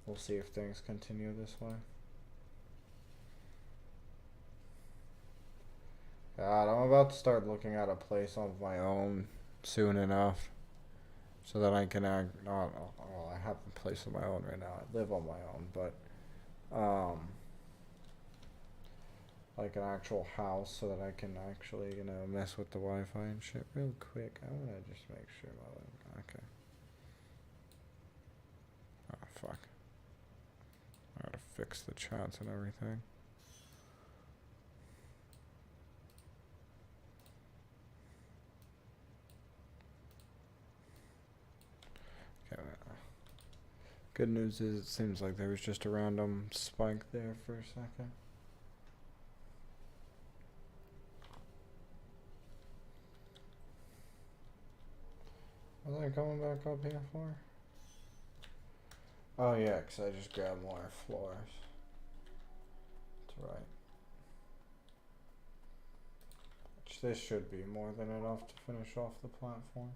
We'll see if things continue this way. God, I'm about to start looking at a place of my own soon enough. So that I can act, well, I have a place of my own right now. I live on my own, but, like an actual house so that I can actually, you know, mess with the Wi-Fi and shit real quick. I want to just make sure my, okay. Oh, fuck. I gotta fix the chats and everything. Okay. Good news is it seems like there was just a random spike there for a second. What was I coming back up here for? Oh yeah, because I just grabbed more floors. That's right. Which this should be more than enough to finish off the platform.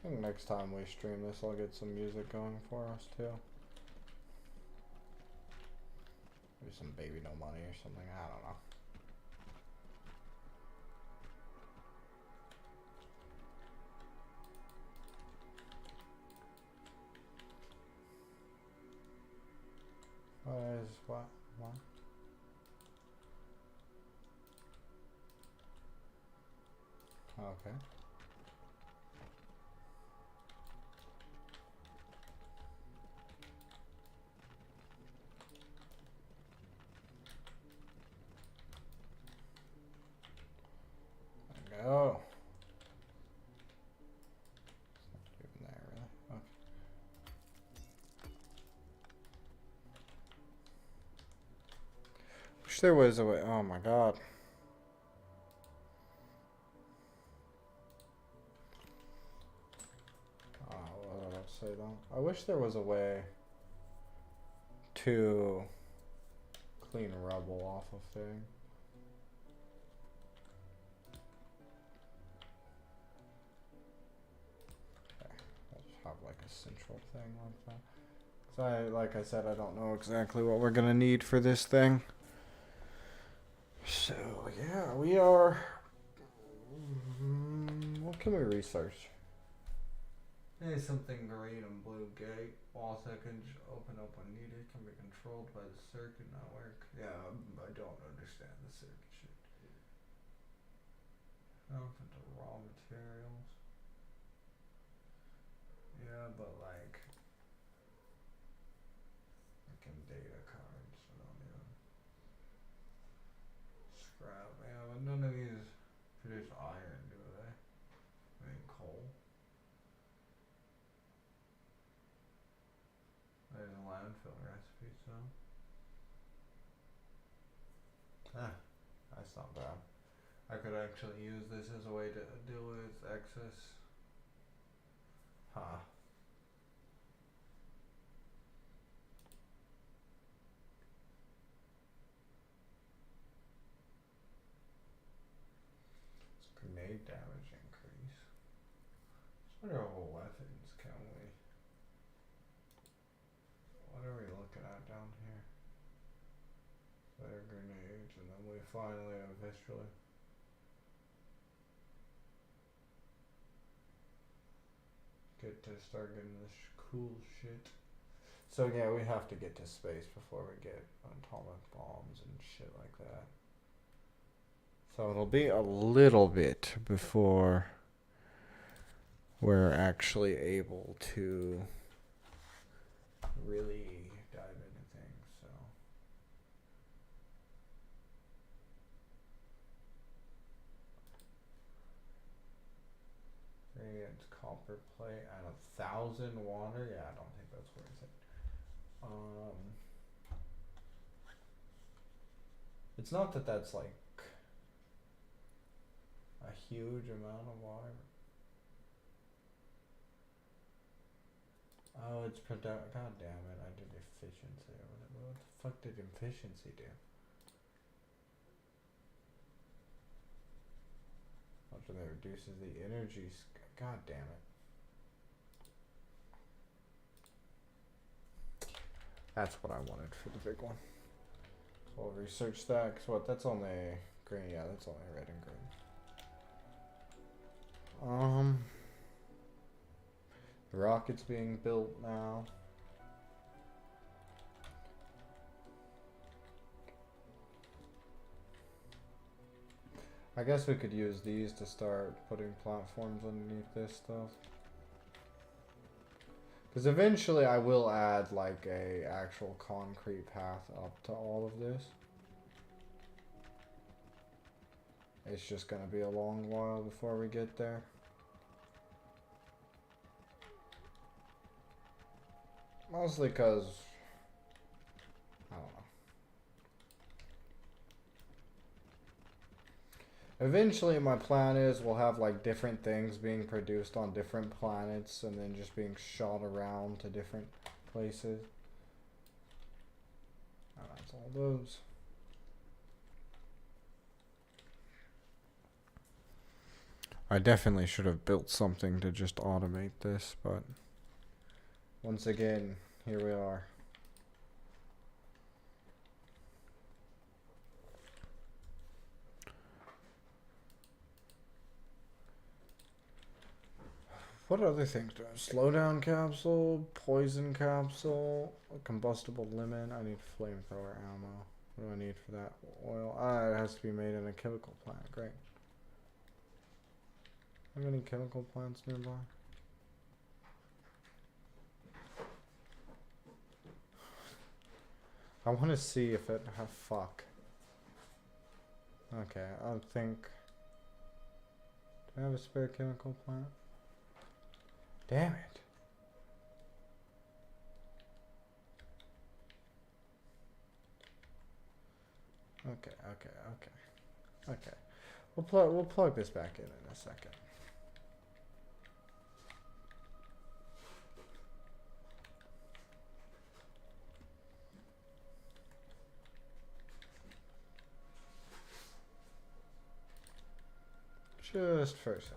I think next time we stream this, I'll get some music going for us too. Maybe some Baby No Money or something, I don't know. What? What? Okay. There we go. It's not even there, really. Okay. Wish there was a way. Oh my god. What did I say though? I wish there was a way to clean rubble off of thing. Okay. I'll just have like a central thing like that. So like I said, I don't know exactly what we're gonna need for this thing. So yeah, we are. What can we research? There's something green and blue gate. All seconds open up when needed. Can be controlled by the circuit network. Yeah, I don't understand the circuit shit. Open to raw materials. Yeah, but like data cards. I don't even scrap. Yeah, but none of these produce iron, do they? I mean coal. There's a landfill recipe, so. That's not bad. I could actually use this as a way to deal with excess. Huh. It's grenade damage increase. What are all weapons can we? What are we looking at down here? There are grenades, and then we finally officially get to start getting this cool shit. So yeah, we have to get to space before we get atomic bombs and shit like that. So it'll be a little bit before we're actually able to really dive into things. So it's copper plate and 1,000 water. Yeah, I don't think that's worth it. It's not that that's like a huge amount of water. Oh, it's product. God damn it! I did efficiency or whatever. What the fuck did efficiency do? After that reduces the energy. God damn it! That's what I wanted for the big one. So I'll research that. Cause what? That's only green. Yeah, that's only red and green. The rocket's being built now. I guess we could use these to start putting platforms underneath this stuff. Because eventually I will add like a actual concrete path up to all of this. It's just gonna be a long while before we get there. Mostly because, I don't know. Eventually my plan is we'll have like different things being produced on different planets and then just being shot around to different places. Oh, that's all those. I definitely should have built something to just automate this, but once again, here we are. What other things do I have? Slowdown capsule, poison capsule, a combustible lemon. I need flamethrower ammo. What do I need for that? Oil. Ah, it has to be made in a chemical plant. Great. Have any chemical plants nearby? I want to see if it. Oh, fuck. Okay, I think. Do I have a spare chemical plant? Damn it. Okay. Okay. We'll plug this back in a second. Just for a second.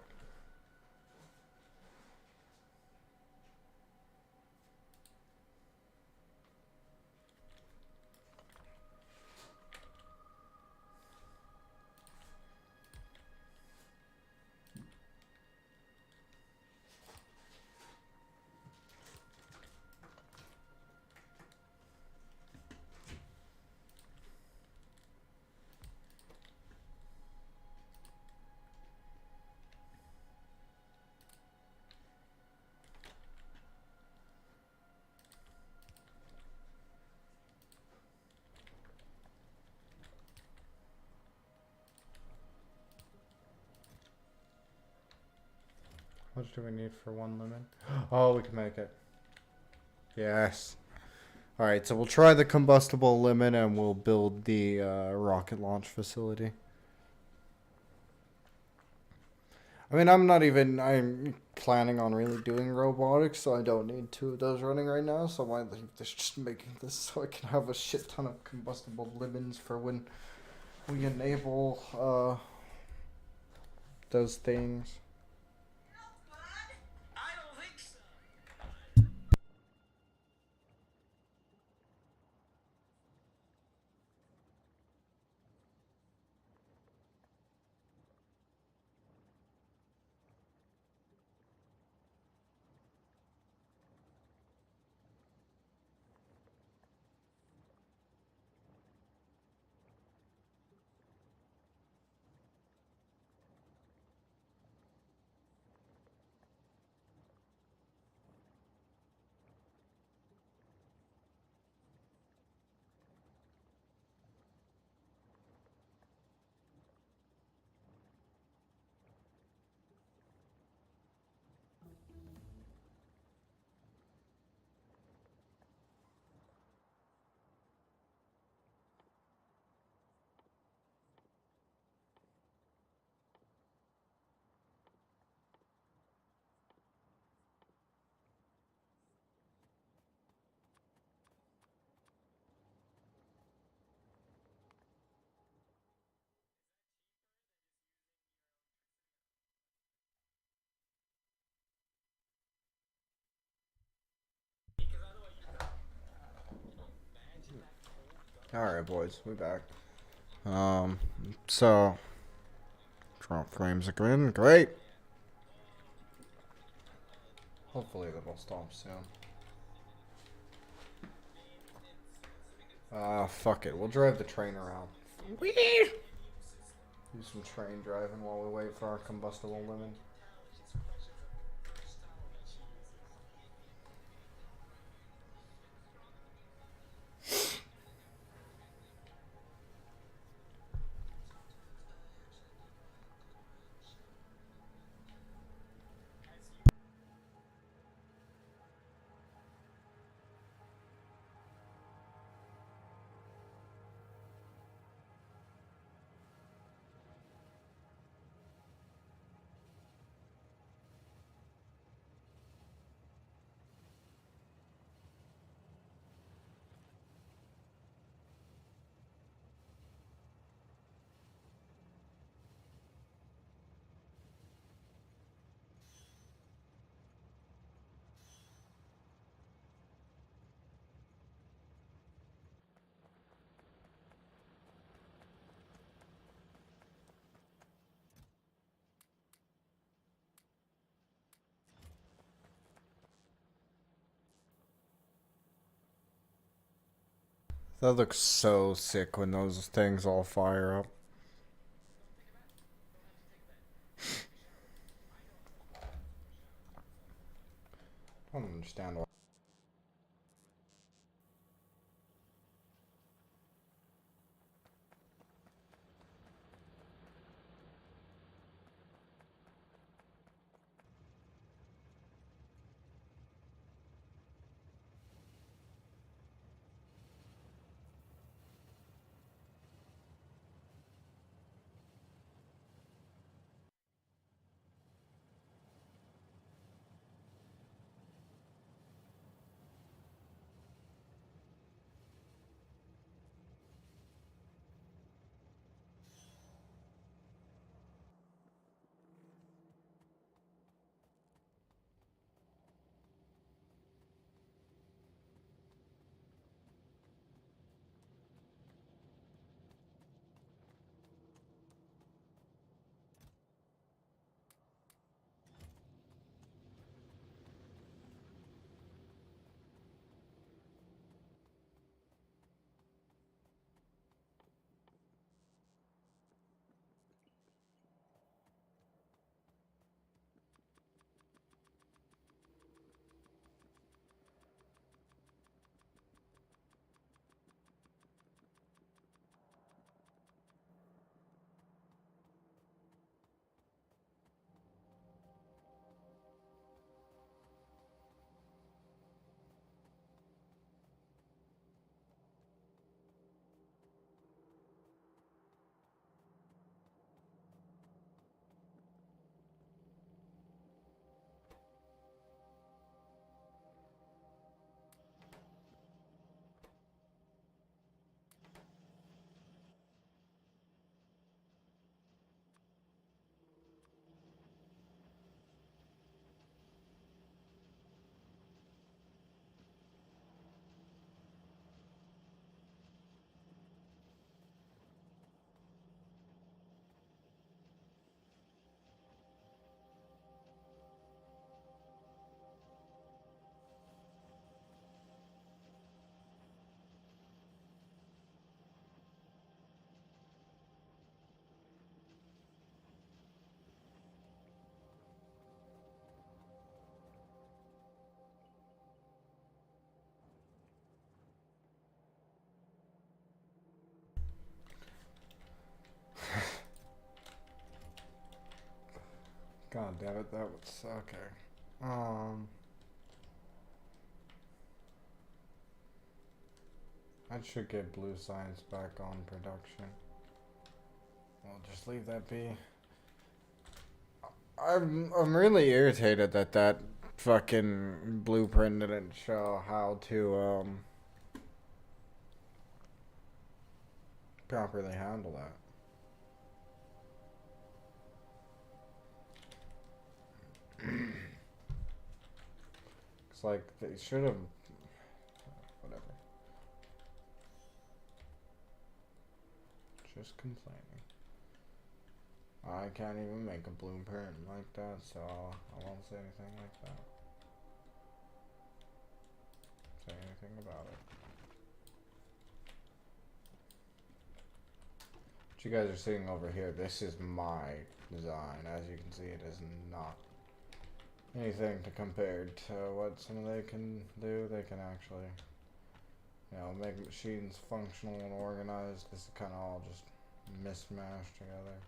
How much do we need for one lemon? Oh, we can make it. Yes. Alright, so we'll try the combustible lemon and we'll build the rocket launch facility. I mean, I'm planning on really doing robotics, so I don't need two of those running right now, so I might leave this just making this so I can have a shit ton of combustible lemons for when we enable those things. Alright, boys, we're back. So, drop frames again, great. Hopefully that'll stop soon. Fuck it, we'll drive the train around. Whee! Do some train driving while we wait for our combustible lemon. That looks so sick when those things all fire up. I don't understand why. God damn it, that was okay. I should get Blue Science back on production. We'll just leave that be. I'm really irritated that that fucking blueprint didn't show how to properly handle that. It's like they should have. Whatever. Just complaining. I can't even make a blueprint like that, so I won't say anything like that. Say anything about it. What you guys are seeing over here, this is my design. As you can see, it is not anything to compare to what some of they can do. They can actually, you know, make machines functional and organized. This is kind of all just mismashed together.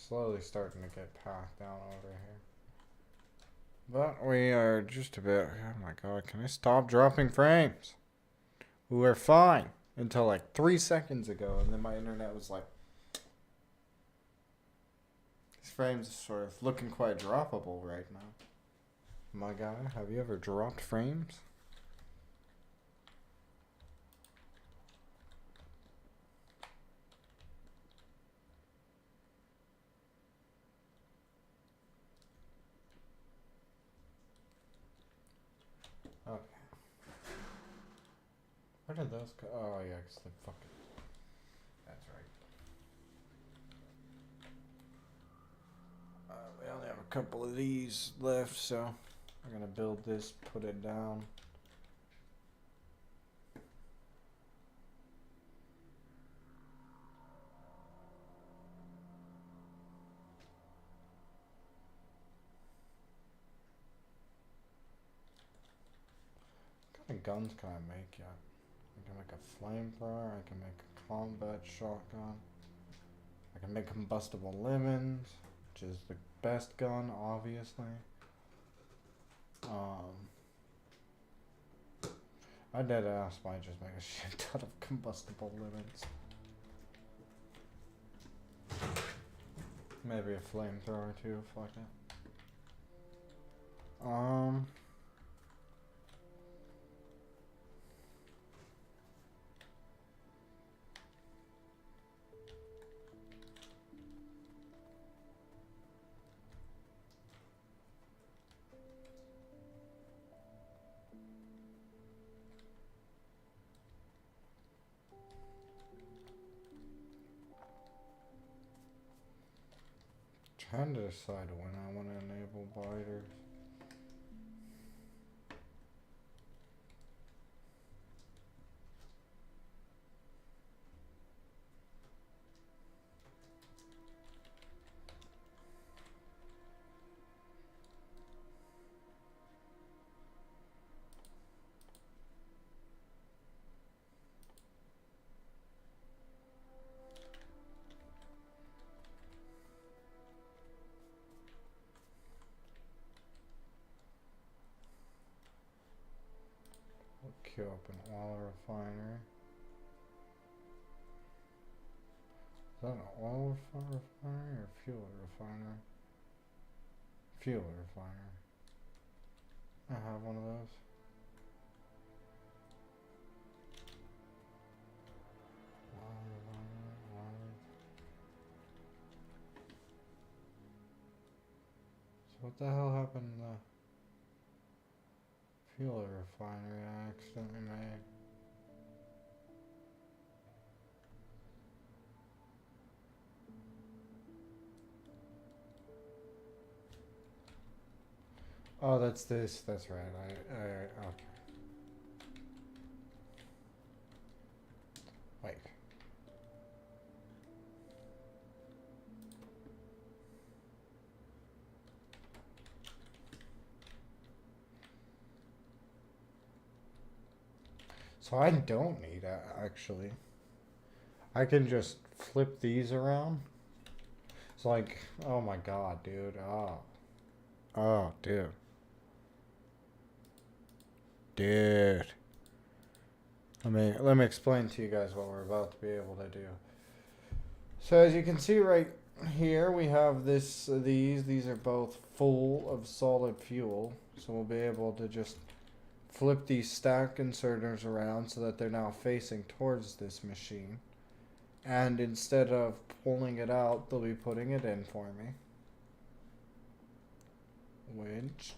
Slowly starting to get packed down over here. But we are just a bit. Oh my god, can I stop dropping frames? We were fine until like 3 seconds ago, and then my internet was like, these frames are sort of looking quite droppable right now. My guy, have you ever dropped frames? Okay. Where did those go? Oh yeah, cause the fucking. That's right. We only couple of these left, so I'm gonna build this, put it down. What kind of guns can I make yet? I can make a flamethrower, I can make a combat shotgun. I can make combustible lemons, which is the best gun, obviously. I dead ass might just make a shit ton of combustible lemons. Maybe a flamethrower too, fuck it. Trying to decide when I want to enable biters. We'll queue up an oil refinery. Is that an oil refinery or fuel refinery? Fuel refinery. I have one of those. So what the hell happened to the fuel refinery I accidentally made? Oh, that's this. That's right. Okay. Wait. So I don't need it, actually. I can just flip these around. It's like, oh my god, dude. Oh, dude. Dude. Let me explain to you guys what we're about to be able to do. So as you can see right here, we have these are both full of solid fuel. So we'll be able to just flip these stack inserters around so that they're now facing towards this machine. And instead of pulling it out, they'll be putting it in for me. Which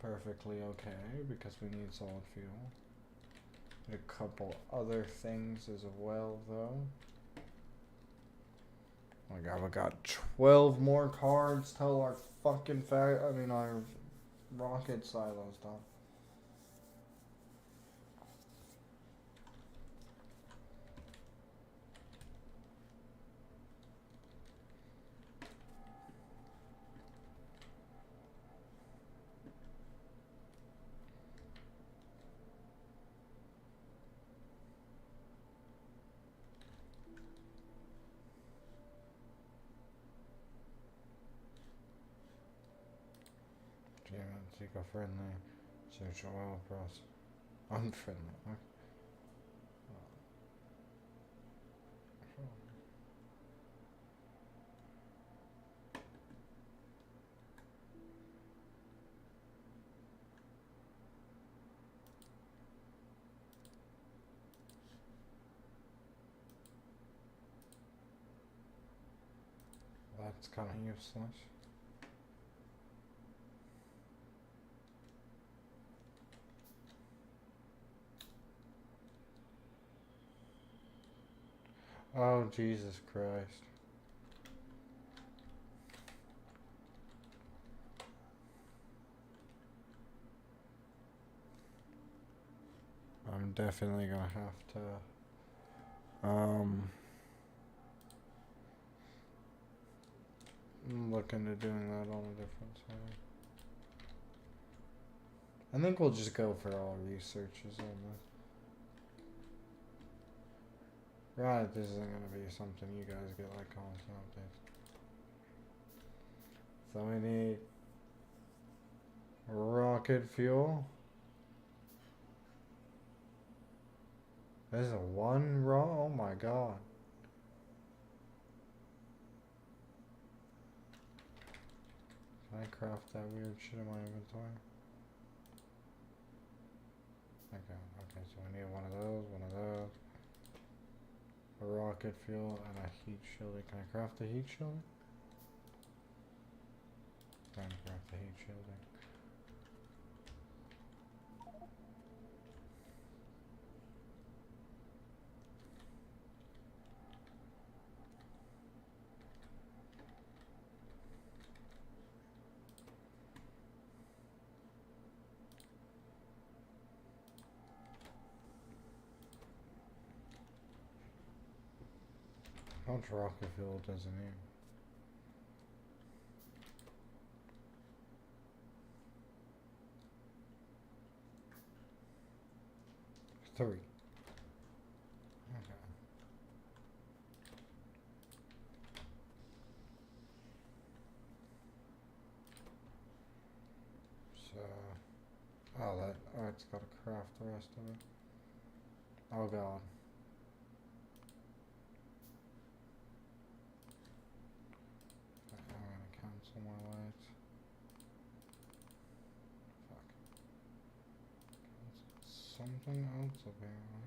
perfectly okay because we need solid fuel. A couple other things as well, though. Oh my god, we got 12 more cards till our fucking our rocket silo's done. Eco-friendly, search oil process, unfriendly. Okay. That's kind of useless. Oh, Jesus Christ. definitely gonna have to look into doing that on a different side. I think we'll just go for all researches on this. Right, this isn't gonna be something you guys get like constant updates. So we need rocket fuel. There's a one raw. Oh my god. Can I craft that weird shit in my inventory? Okay, so we need one of those, a rocket fuel, and a heat shielder. Can I craft the heat shielder? Trying to craft the heat shielder. How much rocket fuel does it need? Three. Okay. So, it's gotta craft the rest of it. Oh god. I'm gonna cancel my lights. Fuck. Something else apparently.